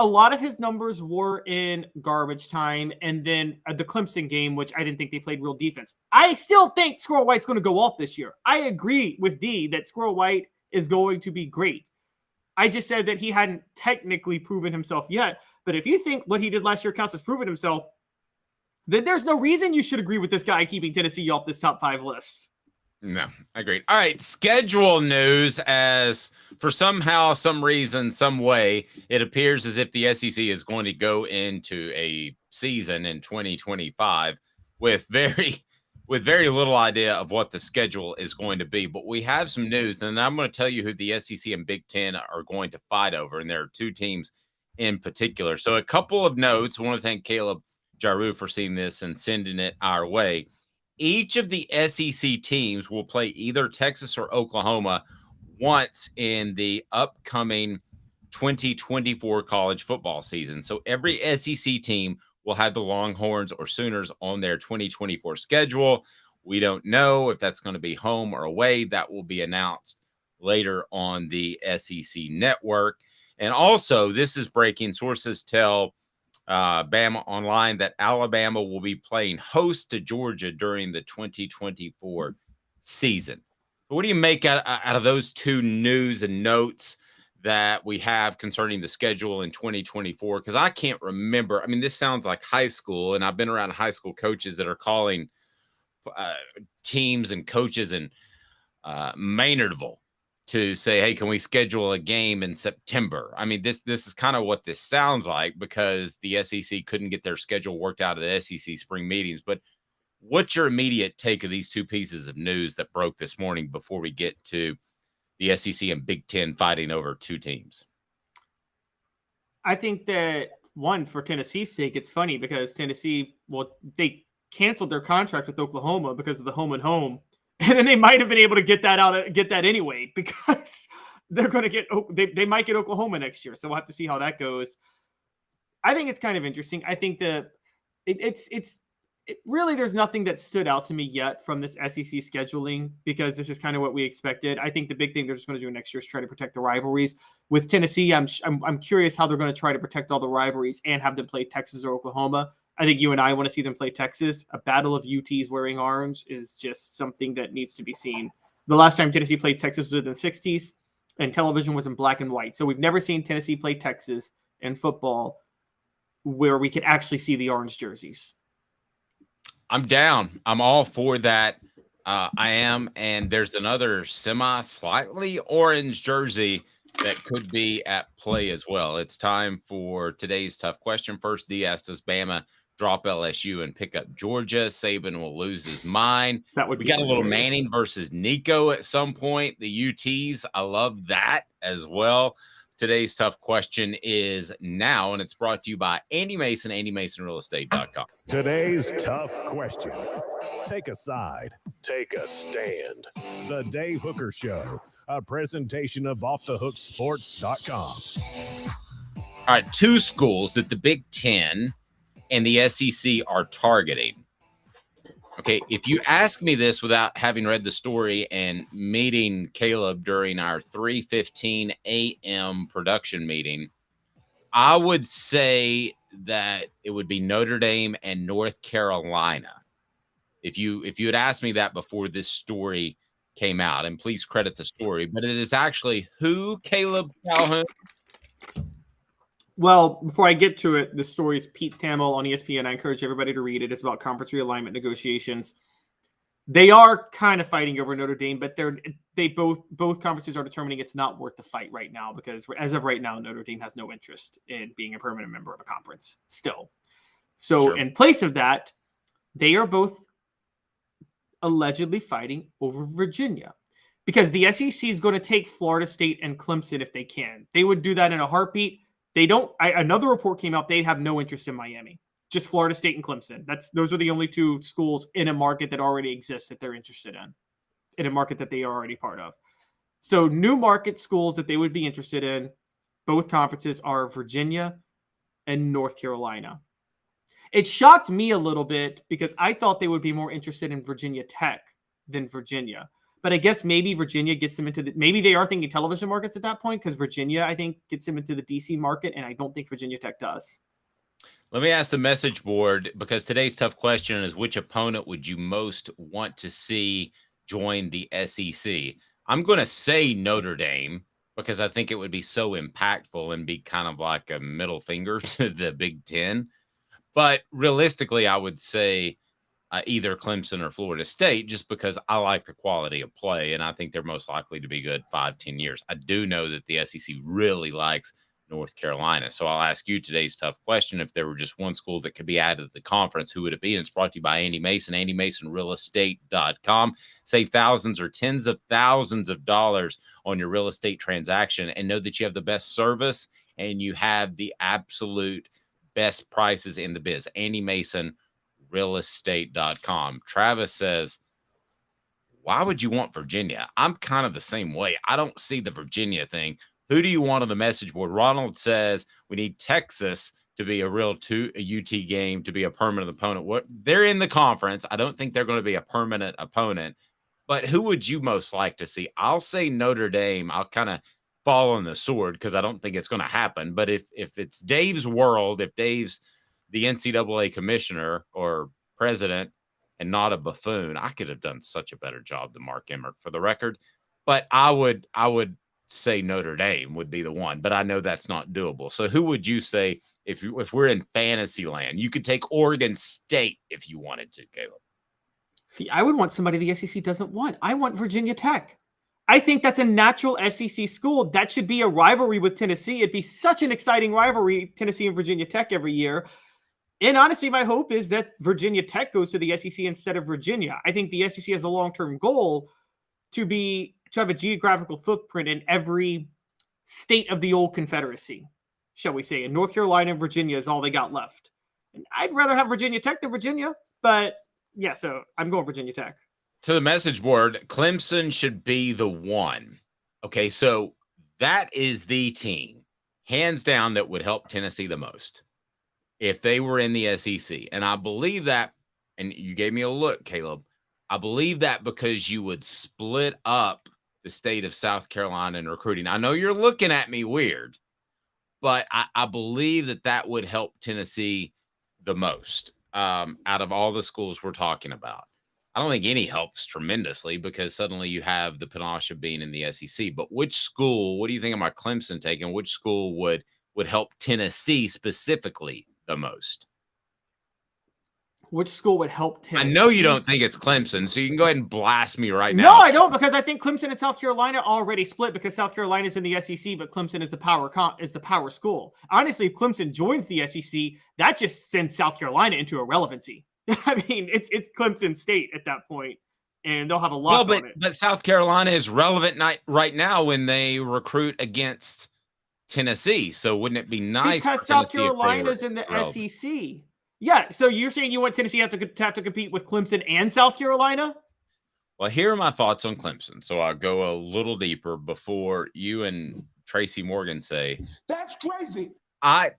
A lot of his numbers were in garbage time, and then the Clemson game, which I didn't think they played real defense. I still think Squirrel White's going to go off this year. I agree with D that Squirrel White is going to be great. I just said that he hadn't technically proven himself yet. But if you think what he did last year counts as proven himself, then there's no reason you should agree with this guy keeping Tennessee off this top 5 list. No, I agree. All right, schedule news. As for somehow, some reason, some way, it appears as if the SEC is going to go into a season in 2025 with very little idea of what the schedule is going to be. But we have some news, and I'm going to tell you who the SEC and Big Ten are going to fight over. And there are 2 teams in particular. So a couple of notes. I want to thank Caleb Jaru for seeing this and sending it our way. Each of the SEC teams will play either Texas or Oklahoma once in the upcoming 2024 college football season. So every SEC team will have the Longhorns or Sooners on their 2024 schedule. We don't know if that's going to be home or away. That will be announced later on the SEC network. And also, this is breaking. Sources tell Bama Online that Alabama will be playing host to Georgia during the 2024 season. What do you make out of those two news and notes that we have concerning the schedule in 2024? Because I can't remember. I mean, this sounds like high school, and I've been around high school coaches that are calling teams and coaches in Maynardville to say, hey, can we schedule a game in September? I mean, this is kind of what this sounds like, because the SEC couldn't get their schedule worked out at the SEC spring meetings. But what's your immediate take of these two pieces of news that broke this morning before we get to the SEC and Big Ten fighting over two teams? I think that, one, for Tennessee's sake, it's funny because Tennessee, well, they canceled their contract with Oklahoma because of the home and home. And then they might have been able to get that anyway, because they're going to get, they might get Oklahoma next year. So we'll have to see how that goes. I think it's kind of interesting. I think that it's really, there's nothing that stood out to me yet from this SEC scheduling, because this is kind of what we expected. I think the big thing they're just going to do next year is try to protect the rivalries. With Tennessee, I'm curious how they're going to try to protect all the rivalries and have them play Texas or Oklahoma. I think you and I want to see them play Texas. A battle of UTs wearing orange is just something that needs to be seen. The last time Tennessee played Texas was in the 60s, and television was in black and white. So we've never seen Tennessee play Texas in football where we can actually see the orange jerseys. I'm down. I'm all for that. I am. And there's another slightly orange jersey that could be at play as well. It's time for today's tough question. First, D asked, does Bama drop LSU and pick up Georgia? Saban will lose his mind. We got a little Manning versus Nico at some point. The UTs, I love that as well. Today's tough question is now, and it's brought to you by Andy Mason, AndyMasonRealEstate.com. Today's tough question. Take a side. Take a stand. The Dave Hooker Show, a presentation of offthehooksports.com. All right, two schools that the Big Ten and the SEC are targeting. Okay, if you ask me this without having read the story and meeting Caleb during our 3:15 a.m. production meeting, I would say that it would be Notre Dame and North Carolina. If you had asked me that before this story came out, and please credit the story, but it is actually who, Caleb Calhoun? Well, before I get to it, the story is Pete Thamel on ESPN. I encourage everybody to read it. It's about conference realignment negotiations. They are kind of fighting over Notre Dame, but both conferences are determining it's not worth the fight right now, because as of right now, Notre Dame has no interest in being a permanent member of a conference still. So in place of that, they are both allegedly fighting over Virginia, because the SEC is going to take Florida State and Clemson if they can. They would do that in a heartbeat. They don't. Another report came out. They have no interest in Miami. Just Florida State and Clemson. Those are the only two schools in a market that already exists that they're interested in a market that they are already part of. So new market schools that they would be interested in, both conferences, are Virginia and North Carolina. It shocked me a little bit because I thought they would be more interested in Virginia Tech than Virginia. But I guess maybe Virginia gets them into maybe they are thinking television markets at that point, because Virginia, I think, gets them into the DC market, and I don't think Virginia Tech does. Let me ask the message board, because today's tough question is, which opponent would you most want to see join the SEC? I'm going to say Notre Dame, because I think it would be so impactful and be kind of like a middle finger to the Big Ten. But realistically, I would say either Clemson or Florida State, just because I like the quality of play, and I think they're most likely to be good 5-10 years. I do know that the SEC really likes North Carolina. So I'll ask you today's tough question. If there were just one school that could be added to the conference, who would it be? And it's brought to you by Andy Mason, AndyMasonRealEstate.com. Save thousands or tens of thousands of dollars on your real estate transaction, and know that you have the best service and you have the absolute best prices in the biz. AndyMasonRealEstate.com. Travis says, why would you want Virginia? I'm kind of the same way. I don't see the Virginia thing. Who do you want on the message board? Ronald says we need Texas to be a real UT game to be a permanent opponent. They're in the conference. I don't think they're going to be a permanent opponent. But who would you most like to see? I'll say Notre Dame. I'll kind of fall on the sword because I don't think it's going to happen. But if it's Dave's world, if Dave's the NCAA commissioner or president, and not a buffoon. I could have done such a better job than Mark Emmert, for the record. But I would say Notre Dame would be the one, but I know that's not doable. So who would you say if we're in fantasy land? You could take Oregon State if you wanted to, Caleb. See, I would want somebody the SEC doesn't want. I want Virginia Tech. I think that's a natural SEC school. That should be a rivalry with Tennessee. It'd be such an exciting rivalry, Tennessee and Virginia Tech every year. And honestly, my hope is that Virginia Tech goes to the SEC instead of Virginia. I think the SEC has a long-term goal to have a geographical footprint in every state of the old Confederacy, shall we say. And North Carolina and Virginia is all they got left. And I'd rather have Virginia Tech than Virginia, but yeah, so I'm going Virginia Tech. To the message board, Clemson should be the one. Okay, so that is the team, hands down, that would help Tennessee the most if they were in the SEC. And I believe that, and you gave me a look, Caleb, I believe that because you would split up the state of South Carolina in recruiting. I know you're looking at me weird, but I believe that would help Tennessee the most out of all the schools we're talking about. I don't think any helps tremendously because suddenly you have the panache of being in the SEC. But which school, what do you think about Clemson taking? Which school would help Tennessee specifically the most? Which school would help Tennessee? I know you don't think it's Clemson, so you can go ahead and blast me right now. No, I don't, because I think Clemson and South Carolina already split because South Carolina is in the SEC, but Clemson is the power school. Honestly, if Clemson joins the SEC, that just sends South Carolina into irrelevancy. I mean, it's Clemson State at that point, and they'll have a lot on it. But South Carolina is relevant right now when they recruit against Tennessee. So wouldn't it be nice because South Carolina's in the SEC? Yeah. So you're saying you want Tennessee have to compete with Clemson and South Carolina? Well, here are my thoughts on Clemson. So I'll go a little deeper before you and Tracy Morgan say that's crazy. I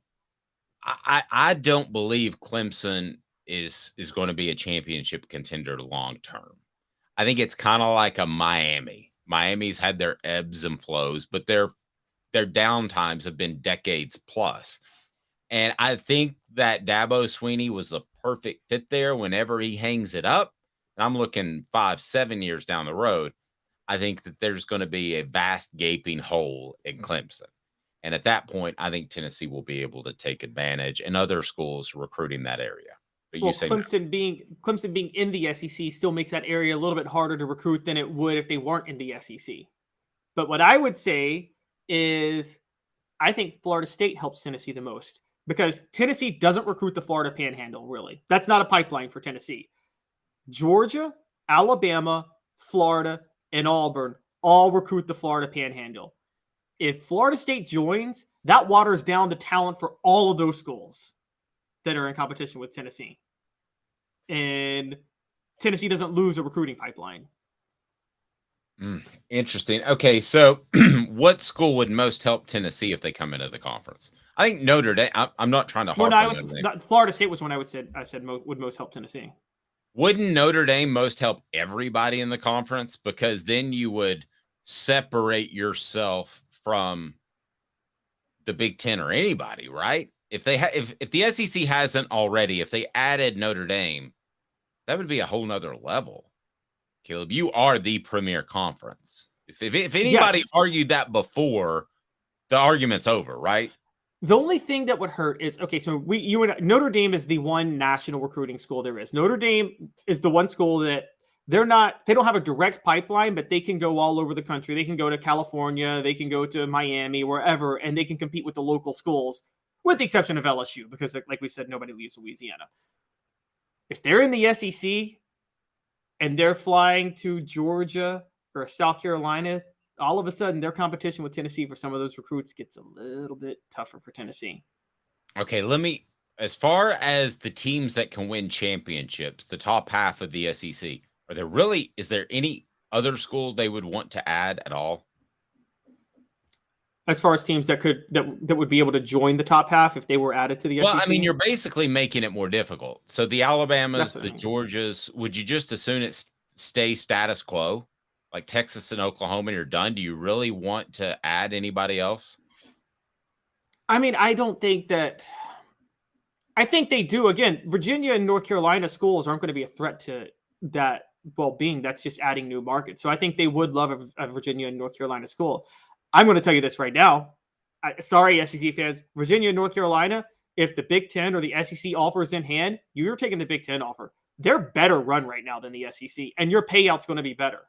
don't believe Clemson is going to be a championship contender long term. I think it's kind of like a Miami. Miami's had their ebbs and flows, but their down times have been decades plus. And I think that Dabo Swinney was the perfect fit there whenever he hangs it up. And I'm looking 5-7 years down the road. I think that there's going to be a vast gaping hole in Clemson. And at that point, I think Tennessee will be able to take advantage and other schools recruiting that area. But well, you say Clemson no. being in the SEC still makes that area a little bit harder to recruit than it would if they weren't in the SEC. But what I would say is I think Florida State helps Tennessee the most because Tennessee doesn't recruit the Florida Panhandle, really. That's not a pipeline for Tennessee. Georgia, Alabama, Florida, and Auburn all recruit the Florida Panhandle. If Florida State joins, that waters down the talent for all of those schools that are in competition with Tennessee. And Tennessee doesn't lose a recruiting pipeline. Interesting. Okay, so what school would most help Tennessee if they come into the conference? I think Notre Dame. I'm not trying to harp on Notre Dame. Florida State was when I said would most help Tennessee. Wouldn't Notre Dame most help everybody in the conference? Because then you would separate yourself from the Big Ten or anybody, right? If they if the SEC hasn't already, if they added Notre Dame, that would be a whole nother level. Caleb, you are the premier conference. If anybody argued that before, the argument's over, right? The only thing that would hurt is so Notre Dame is the one national recruiting school there is. Notre Dame is the one school that they don't have a direct pipeline, but they can go all over the country. They can go to California, they can go to Miami, wherever, and they can compete with the local schools, with the exception of LSU, because like we said, nobody leaves Louisiana. If they're in the SEC and they're flying to Georgia or South Carolina, all of a sudden their competition with Tennessee for some of those recruits gets a little bit tougher for Tennessee. Okay, as far as the teams that can win championships, the top half of the SEC, is there any other school they would want to add at all? As far as teams that would be able to join the top half if they were added to the SEC? Well, I mean, you're basically making it more difficult. So the Alabamas, the Georgias, would you just as soon it stay status quo, like Texas and Oklahoma, and you're done? Do you really want to add anybody else? I mean, I I think they do. Again, Virginia and North Carolina schools aren't going to be a threat to that well-being. That's just adding new markets. So I think they would love a Virginia and North Carolina school. I'm going to tell you this right now. Sorry, SEC fans. Virginia and North Carolina, if the Big Ten or the SEC offers in hand, you're taking the Big Ten offer. They're better run right now than the SEC, and your payout's going to be better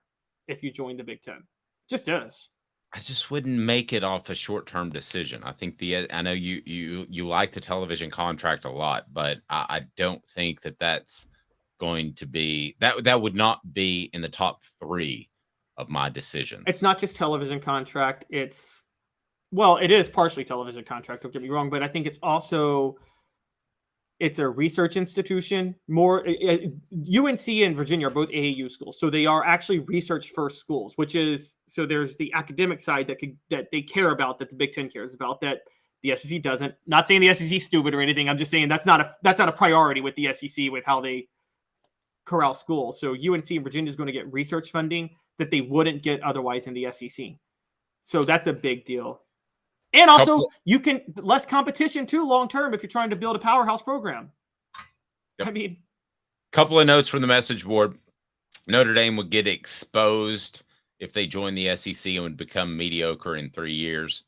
if you join the Big Ten. Just is. I just wouldn't make it off a short-term decision. I think I know you like the television contract a lot, but I don't think that's going to be that would not be in the top 3 of my decisions. It's not just television contract. It is partially television contract. Don't get me wrong, but I think it's a research institution. More UNC and Virginia are both AAU schools, so they are actually research first schools. So there's the academic side that they care about, that the Big Ten cares about, that the SEC doesn't. Not saying the SEC is stupid or anything. I'm just saying that's not a priority with the SEC with how they corral schools. So UNC and Virginia is going to get research funding that they wouldn't get otherwise in the SEC. So that's a big deal. And also, you can less competition too long term if you're trying to build a powerhouse program. Yep. I mean, couple of notes from the message board. Notre Dame would get exposed if they join the SEC and would become mediocre in 3 years.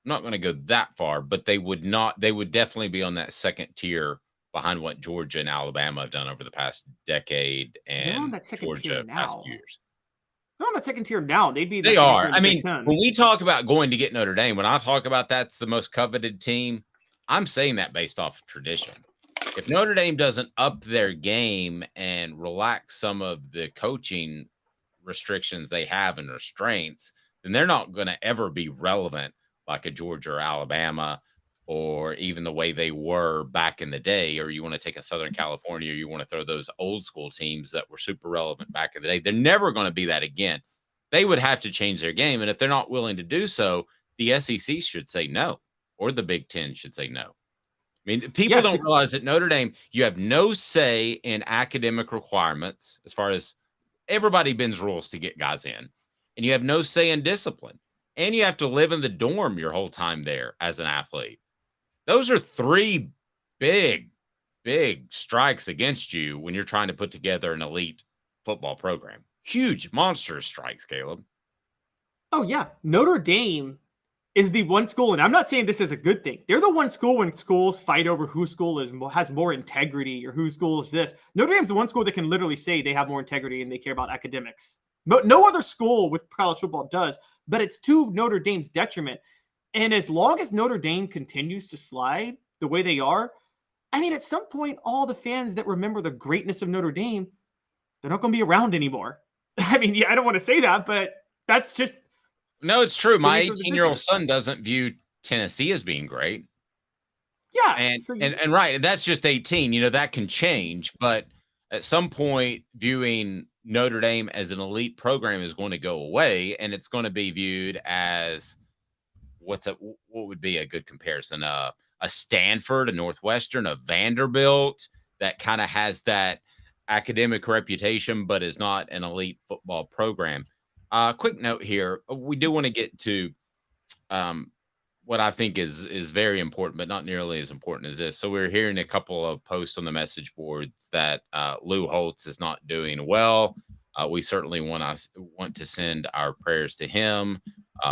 I'm not going to go that far, but they would not. They would definitely be on that second tier behind what Georgia and Alabama have done over the past decade, and they're on that second tier now. Past few years. They're on that second tier now. They are. I mean, when we talk about going to get Notre Dame, when I talk about that's the most coveted team, I'm saying that based off tradition. If Notre Dame doesn't up their game and relax some of the coaching restrictions they have and restraints, then they're not going to ever be relevant like a Georgia or Alabama, or even the way they were back in the day. Or you want to take a Southern California, or you want to throw those old school teams that were super relevant back in the day. They're never going to be that again. They would have to change their game. And if they're not willing to do so, the SEC should say no, or the Big Ten should say no. I mean, people don't realize that Notre Dame, you have no say in academic requirements as far as everybody bends rules to get guys in, and you have no say in discipline, and you have to live in the dorm your whole time there as an athlete. Those are 3 big strikes against you when you're trying to put together an elite football program. Huge, monstrous strikes, Caleb. Oh, yeah. Notre Dame is the one school, and I'm not saying this is a good thing. They're the one school when schools fight over whose school has more integrity or whose school is this. Notre Dame's the one school that can literally say they have more integrity and they care about academics. But no other school with college football does, but it's to Notre Dame's detriment. And as long as Notre Dame continues to slide the way they are, I mean, at some point, all the fans that remember the greatness of Notre Dame, they're not going to be around anymore. I mean, yeah, I don't want to say that, but that's just... No, it's true. My 18-year-old son doesn't view Tennessee as being great. Yeah. And right, that's just 18. You know, that can change. But at some point, viewing Notre Dame as an elite program is going to go away, and it's going to be viewed as what would be a good comparison? A Stanford, a Northwestern, a Vanderbilt that kind of has that academic reputation, but is not an elite football program. Quick note here. We do want to get to what I think is very important, but not nearly as important as this. So we're hearing a couple of posts on the message boards that Lou Holtz is not doing well. We certainly want to send our prayers to him.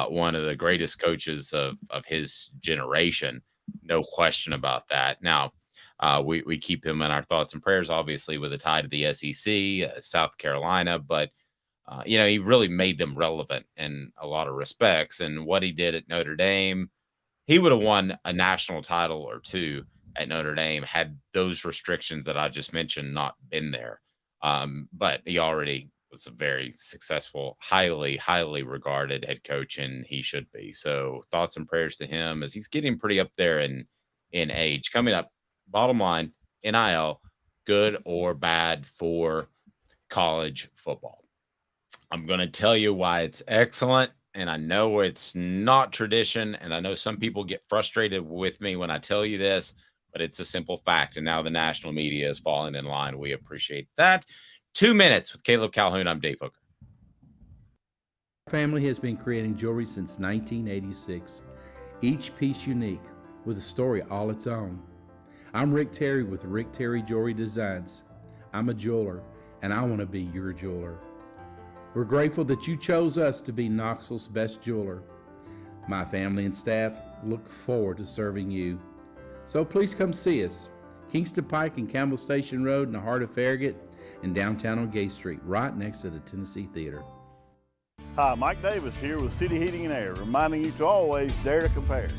One of the greatest coaches of his generation, no question about that. Now, we keep him in our thoughts and prayers, obviously, with a tie to the SEC, South Carolina, but he really made them relevant in a lot of respects. And what he did at Notre Dame, he would have won a national title or 2 at Notre Dame had those restrictions that I just mentioned not been there. But he already was a very successful, highly regarded head coach, and he should be. So thoughts and prayers to him as he's getting pretty up there in age. Coming up, bottom line, NIL, good or bad for college football? I'm going to tell you why it's excellent, and I know it's not tradition, and I know some people get frustrated with me when I tell you this, but it's a simple fact, and now the national media is falling in line. We appreciate that. 2 minutes with Caleb Calhoun. I'm Dave Hooker. Our family has been creating jewelry since 1986, each piece unique with a story all its own. I'm Rick Terry with Rick Terry Jewelry Designs. I'm a jeweler, and I want to be your jeweler. We're grateful that you chose us to be Knoxville's best jeweler. My family and staff look forward to serving you. So please come see us. Kingston Pike and Campbell Station Road in the heart of Farragut and downtown on Gay Street, right next to the Tennessee Theater. Hi, Mike Davis here with City Heating and Air, reminding you to always dare to compare.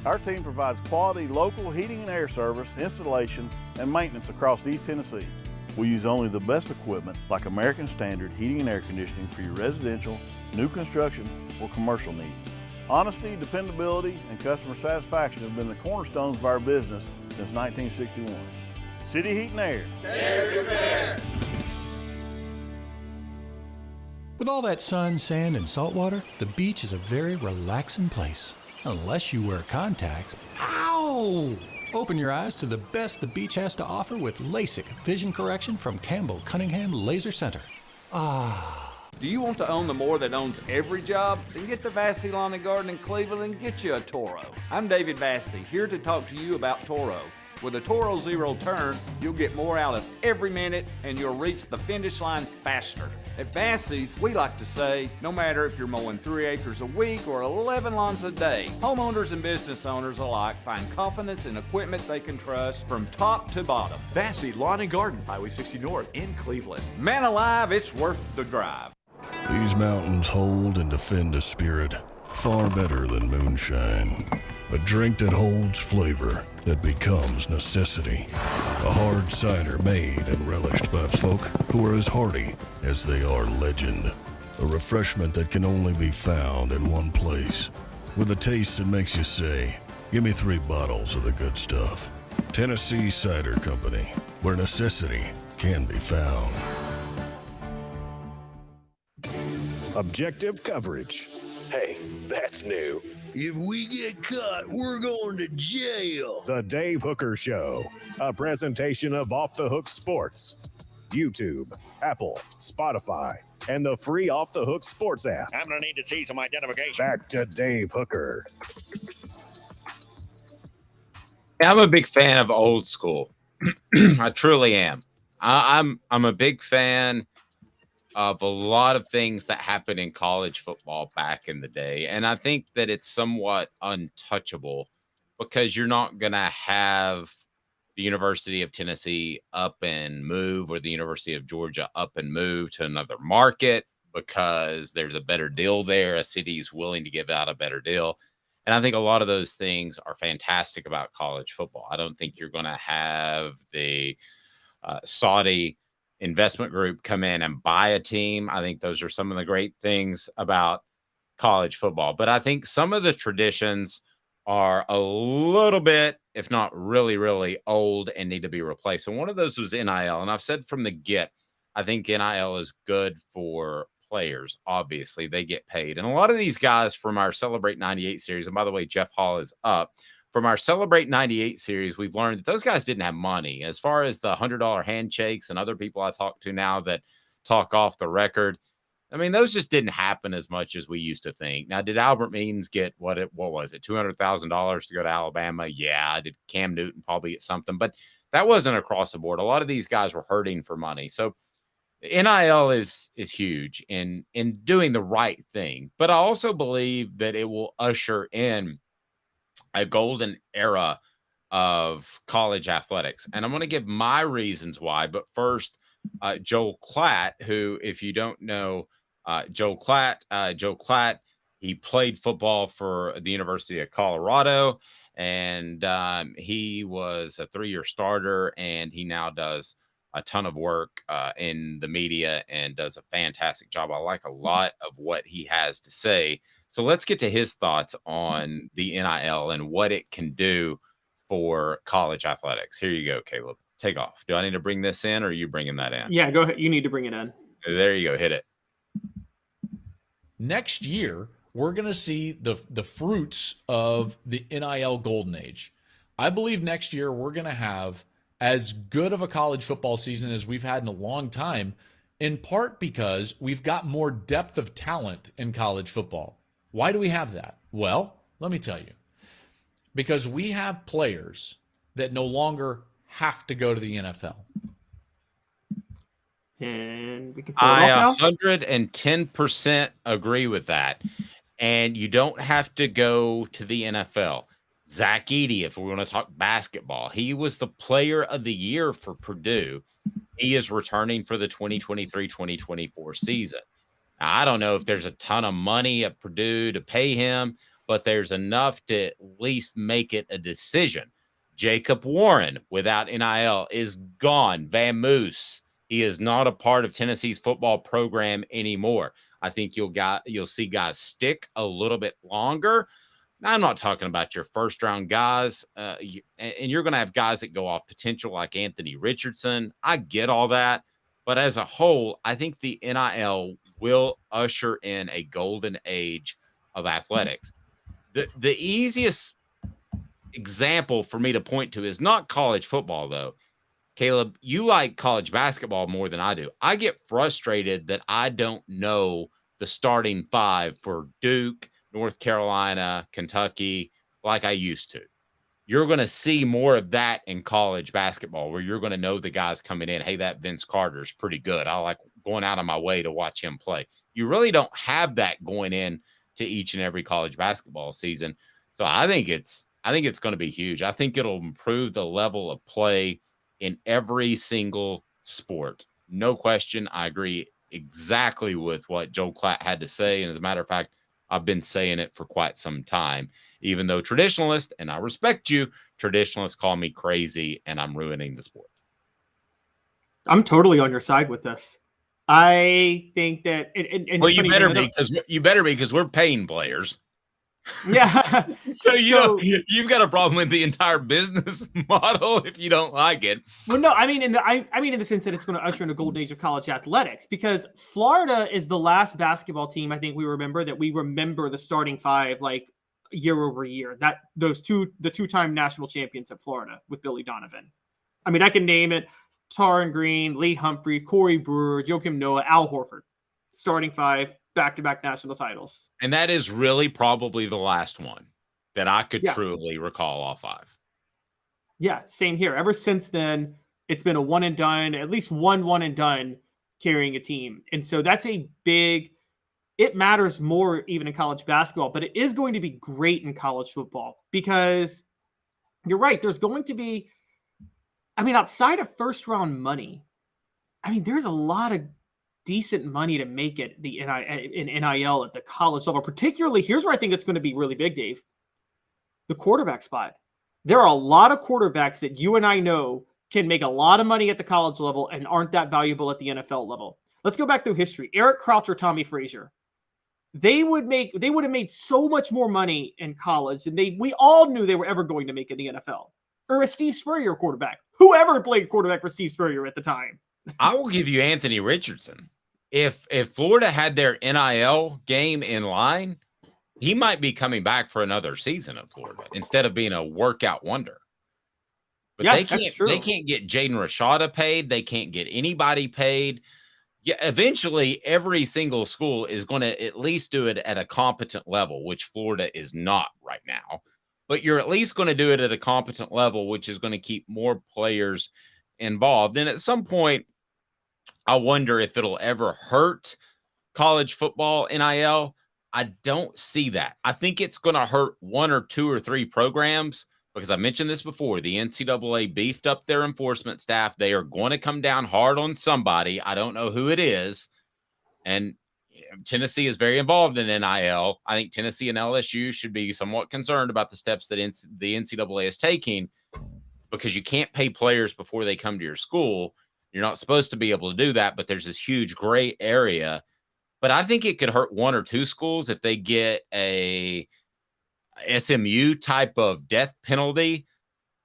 Our team provides quality local heating and air service, installation, and maintenance across East Tennessee. We use only the best equipment like American Standard heating and air conditioning for your residential, new construction, or commercial needs. Honesty, dependability, and customer satisfaction have been the cornerstones of our business since 1961. City Heat and Air. Dare to compare. With all that sun, sand, and salt water, the beach is a very relaxing place. Unless you wear contacts. Ow! Open your eyes to the best the beach has to offer with LASIK vision correction from Campbell Cunningham Laser Center. Do you want to own the more that owns every job? Then get to Vassy Lawn and Garden in Cleveland and get you a Toro. I'm David Vassy, here to talk to you about Toro. With a Toro Zero Turn, you'll get more out of every minute and you'll reach the finish line faster. At Vassy's, we like to say, no matter if you're mowing 3 acres a week or 11 lawns a day, homeowners and business owners alike find confidence in equipment they can trust from top to bottom. Vassy Lawn and Garden, Highway 60 North in Cleveland. Man alive, it's worth the drive. These mountains hold and defend a spirit far better than moonshine. A drink that holds flavor that becomes necessity. A hard cider made and relished by folk who are as hearty as they are legend. A refreshment that can only be found in one place. With a taste that makes you say, give me 3 bottles of the good stuff. Tennessee Cider Company, where necessity can be found. Objective coverage. Hey, that's new. If we get caught, we're going to jail. The Dave Hooker Show, a presentation of Off the Hook Sports. YouTube, Apple, Spotify, and the free Off the Hook Sports app. I'm going to need to see some identification. Back to Dave Hooker. I'm a big fan of old school. I truly am. I'm a big fan of a lot of things that happened in college football back in the day. And I think that it's somewhat untouchable because you're not going to have the University of Tennessee up and move or the University of Georgia up and move to another market because there's a better deal there. A city's willing to give out a better deal. And I think a lot of those things are fantastic about college football. I don't think you're going to have the Saudi investment group come in and buy a team. I think those are some of the great things about college football. But I think some of the traditions are a little bit, if not really, really old and need to be replaced. And one of those was NIL. And I've said from the get, I think NIL is good for players. Obviously, they get paid. And a lot of these guys from our Celebrate 98 series, and by the way, Jeff Hall is up. From our Celebrate 98 series, we've learned that those guys didn't have money. As far as the $100 handshakes and other people I talk to now that talk off the record, I mean, those just didn't happen as much as we used to think. Now, did Albert Means get what was it, $200,000 to go to Alabama? Yeah. Did Cam Newton probably get something? But that wasn't across the board. A lot of these guys were hurting for money. So NIL is huge in doing the right thing. But I also believe that it will usher in a golden era of college athletics. And I'm going to give my reasons why. But first, Joel Klatt, who, if you don't know, Joel Klatt, he played football for the University of Colorado, and he was a 3-year starter, and he now does a ton of work in the media and does a fantastic job. I like a lot of what he has to say. So let's get to his thoughts on the NIL and what it can do for college athletics. Here you go, Caleb. Take off. Do I need to bring this in or are you bringing that in? Yeah, go ahead. You need to bring it in. There you go. Hit it. Next year, we're going to see the fruits of the NIL Golden Age. I believe next year we're going to have as good of a college football season as we've had in a long time, in part because we've got more depth of talent in college football. Why do we have that? Well, let me tell you. Because we have players that no longer have to go to the NFL. And we can pull it off now. 110% agree with that. And you don't have to go to the NFL. Zach Edey, if we want to talk basketball, he was the player of the year for Purdue. He is returning for the 2023-2024 season. Now, I don't know if there's a ton of money at Purdue to pay him, but there's enough to at least make it a decision. Jacob Warren, without NIL, is gone. Van Moose, he is not a part of Tennessee's football program anymore. I think you'll see guys stick a little bit longer. Now, I'm not talking about your first-round guys, and you're going to have guys that go off potential like Anthony Richardson. I get all that, but as a whole, I think the NIL will usher in a golden age of athletics. The easiest example for me to point to is not college football, though. Caleb, you like college basketball more than I do. I get frustrated that I don't know the starting five for Duke, North Carolina, Kentucky, like I used to. You're going to see more of that in college basketball where you're going to know the guys coming in. Hey, that Vince Carter is pretty good. I like going out of my way to watch him play. You really don't have that going in to each and every college basketball season. So I think it's going to be huge. I think it'll improve the level of play in every single sport. No question. I agree exactly with what Joel Klatt had to say. And as a matter of fact, I've been saying it for quite some time, even though traditionalists, and I respect you, traditionalists call me crazy and I'm ruining the sport. I'm totally on your side with this. I think that well, you better be because we're paying players. Yeah. so you've got a problem with the entire business model if you don't like it. Well, no, I mean in the sense that it's going to usher in a golden age of college athletics, because Florida is the last basketball team I think we remember the starting five like year over year. That the two-time national champions at Florida with Billy Donovan. I mean, I can name it: Taron Green, Lee Humphrey, Corey Brewer, Joakim Noah, Al Horford. Starting five. Back-to-back national titles. And that is really probably the last one that I could truly recall all five. Yeah, same here. Ever since then, it's been a one and done, at least one and done carrying a team. And so that's it matters more even in college basketball, but it is going to be great in college football because you're right. There's going to be, outside of first round money, there's a lot of decent money to make it in NIL at the college level. Particularly, here's where I think it's going to be really big, Dave. The quarterback spot. There are a lot of quarterbacks that you and I know can make a lot of money at the college level and aren't that valuable at the NFL level. Let's go back through history. Eric Crouch or Tommy Frazier. They would have made so much more money in college than we all knew they were ever going to make in the NFL. Or a Steve Spurrier quarterback. Whoever played quarterback for Steve Spurrier at the time. I will give you Anthony Richardson. If Florida had their NIL game in line, he might be coming back for another season of Florida instead of being a workout wonder. But they can't get Jaden Rashada paid. They can't get anybody paid. Yeah, eventually every single school is going to at least do it at a competent level, which Florida is not right now. But you're at least going to do it at a competent level, which is going to keep more players involved. And at some point, I wonder if it'll ever hurt college football NIL. I don't see that. I think it's going to hurt one or two or three programs because I mentioned this before. The NCAA beefed up their enforcement staff. They are going to come down hard on somebody. I don't know who it is. And Tennessee is very involved in NIL. I think Tennessee and LSU should be somewhat concerned about the steps that the NCAA is taking because you can't pay players before they come to your school. You're not supposed to be able to do that, but there's this huge gray area. But I think it could hurt one or two schools if they get a SMU type of death penalty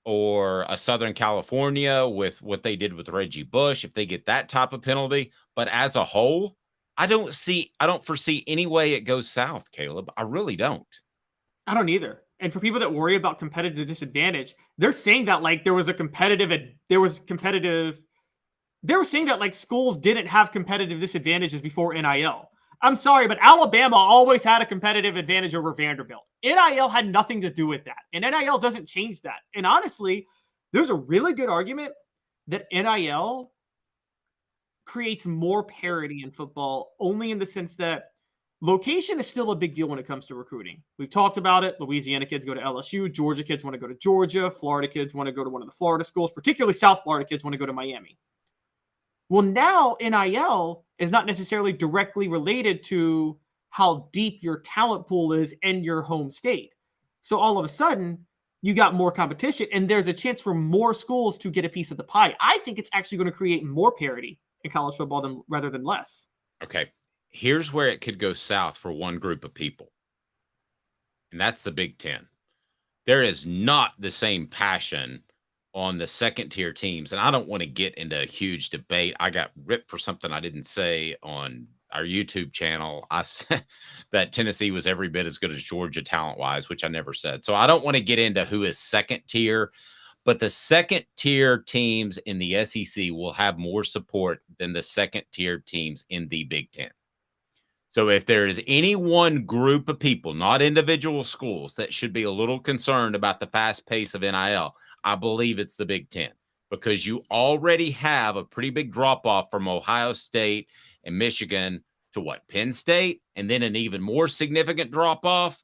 or a Southern California with what they did with Reggie Bush, if they get that type of penalty. But as a whole, I don't foresee any way it goes south, Caleb. I really don't. I don't either. And for people that worry about competitive disadvantage, they're saying that like they were saying that like schools didn't have competitive disadvantages before NIL. I'm sorry, but Alabama always had a competitive advantage over Vanderbilt. NIL had nothing to do with that. And NIL doesn't change that. And honestly, there's a really good argument that NIL creates more parity in football, only in the sense that location is still a big deal when it comes to recruiting. We've talked about it. Louisiana kids go to LSU. Georgia kids want to go to Georgia. Florida kids want to go to one of the Florida schools. Particularly South Florida kids want to go to Miami. Well, now NIL is not necessarily directly related to how deep your talent pool is in your home state. So all of a sudden, you got more competition, and there's a chance for more schools to get a piece of the pie. I think it's actually going to create more parity in college football rather than less. Okay. Here's where it could go south for one group of people, and that's the Big Ten. There is not the same passion on the second-tier teams, and I don't want to get into a huge debate. I got ripped for something I didn't say on our YouTube channel. I said that Tennessee was every bit as good as Georgia talent-wise, which I never said. So I don't want to get into who is second-tier, but the second-tier teams in the SEC will have more support than the second-tier teams in the Big Ten. So if there is any one group of people, not individual schools, that should be a little concerned about the fast pace of NIL, I believe it's the Big Ten, because you already have a pretty big drop-off from Ohio State and Michigan to what, Penn State, and then an even more significant drop-off.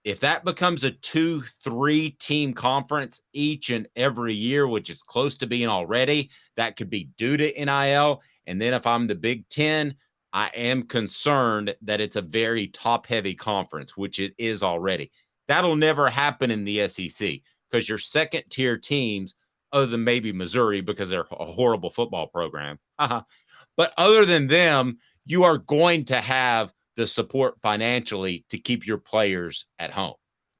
If that becomes a 2-3 team conference each and every year, which is close to being already, that could be due to NIL. And then if I'm the Big Ten, I am concerned that it's a very top-heavy conference, which it is already. That'll never happen in the SEC because your second-tier teams, other than maybe Missouri because they're a horrible football program, but other than them, you are going to have the support financially to keep your players at home.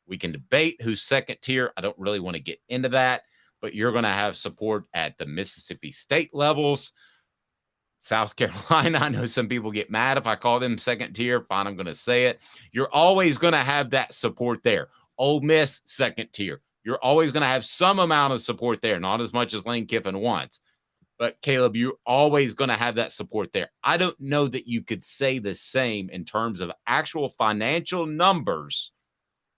We can debate who's second-tier. I don't really want to get into that, but you're going to have support at the Mississippi State levels. South Carolina, I know some people get mad if I call them second tier. Fine, I'm going to say it. You're always going to have that support there. Ole Miss, second tier. You're always going to have some amount of support there, not as much as Lane Kiffin wants. But, Caleb, you're always going to have that support there. I don't know that you could say the same in terms of actual financial numbers,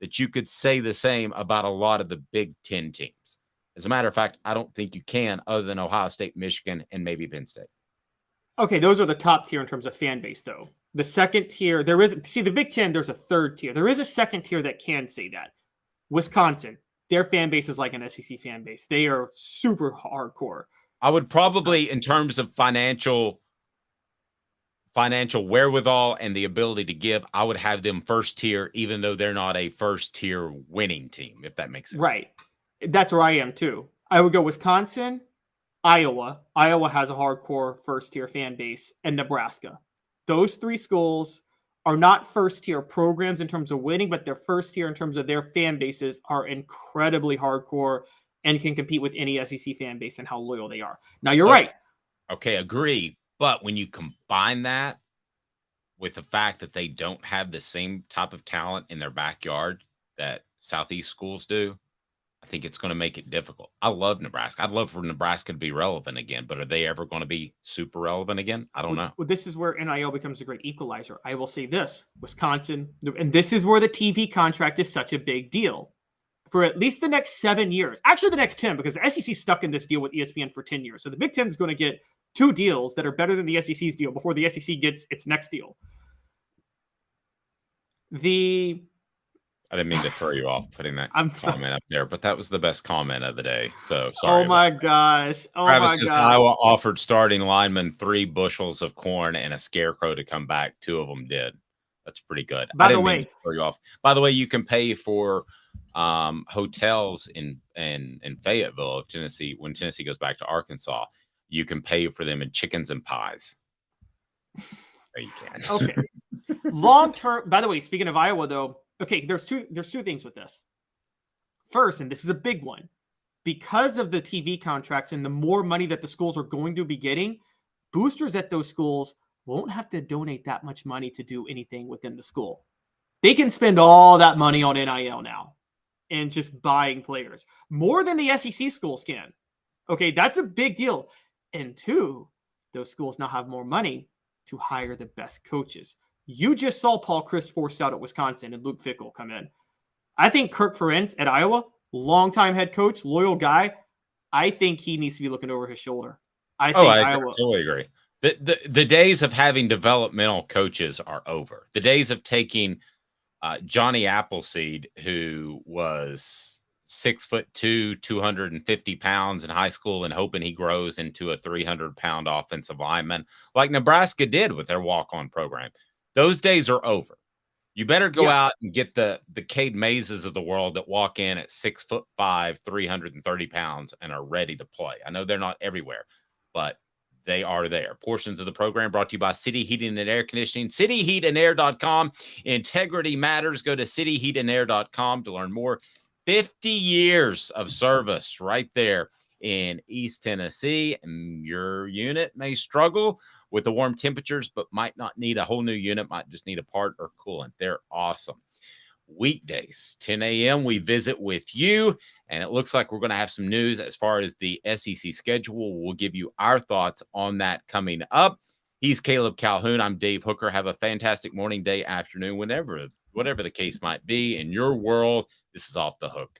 that you could say the same about a lot of the Big Ten teams. As a matter of fact, I don't think you can, other than Ohio State, Michigan, and maybe Penn State. Okay, those are the top tier in terms of fan base, though. The second tier, the Big Ten, there's a third tier. There is a second tier that can say that. Wisconsin, their fan base is like an SEC fan base. They are super hardcore. I would probably, in terms of financial wherewithal and the ability to give, I would have them first tier, even though they're not a first tier winning team, if that makes sense. Right. That's where I am, too. I would go Wisconsin, Iowa. Iowa has a hardcore first-tier fan base, and Nebraska. Those three schools are not first-tier programs in terms of winning, but they're first-tier in terms of their fan bases are incredibly hardcore and can compete with any SEC fan base and how loyal they are. Now, you're right. Okay, agree. But when you combine that with the fact that they don't have the same type of talent in their backyard that Southeast schools do, I think it's going to make it difficult. I love Nebraska. I'd love for Nebraska to be relevant again, but are they ever going to be super relevant again? I don't know. Well, this is where NIL becomes a great equalizer. I will say this, Wisconsin, and this is where the TV contract is such a big deal. For at least the next 7 years, actually the next 10, because the SEC stuck in this deal with ESPN for 10 years. So the Big Ten is going to get 2 deals that are better than the SEC's deal before the SEC gets its next deal. I didn't mean to throw you off putting that comment up there, but that was the best comment of the day. So sorry. Oh my gosh. Travis says Iowa offered starting linemen 3 bushels of corn and a scarecrow to come back. 2 of them did. That's pretty good. By the way, throw you off. By the way, you can pay for hotels in Fayetteville, Tennessee. When Tennessee goes back to Arkansas, you can pay for them in chickens and pies. No, you can't. Okay. Long term. By the way, speaking of Iowa, though. Okay, there's two things with this. First, and this is a big one, because of the TV contracts and the more money that the schools are going to be getting, boosters at those schools won't have to donate that much money to do anything within the school. They can spend all that money on NIL now and just buying players more than the SEC schools can. Okay, that's a big deal. And 2, those schools now have more money to hire the best coaches. You just saw Paul Chryst forced out at Wisconsin and Luke Fickell come in. I think Kirk Ferentz at Iowa, longtime head coach, loyal guy. I think he needs to be looking over his shoulder. I totally agree. The days of having developmental coaches are over. The days of taking Johnny Appleseed, who was 6'2", 250 pounds in high school, and hoping he grows into a 300-pound offensive lineman like Nebraska did with their walk-on program. Those days are over. You better go out and get the Cade Mazes of the world that walk in at 6'5", 330 pounds and are ready to play. I know they're not everywhere, but they are there. Portions of the program brought to you by City Heating and Air Conditioning, cityheatandair.com. Integrity matters. Go to cityheatandair.com to learn more. 50 years of service right there in East Tennessee. And your unit may struggle with the warm temperatures, but might not need a whole new unit, might just need a part or coolant. They're awesome. Weekdays, 10 a.m., we visit with you, and it looks like we're going to have some news as far as the SEC schedule. We'll give you our thoughts on that coming up. He's Caleb Calhoun. I'm Dave Hooker. Have a fantastic morning, day, afternoon, whatever the case might be in your world. This is Off the Hook.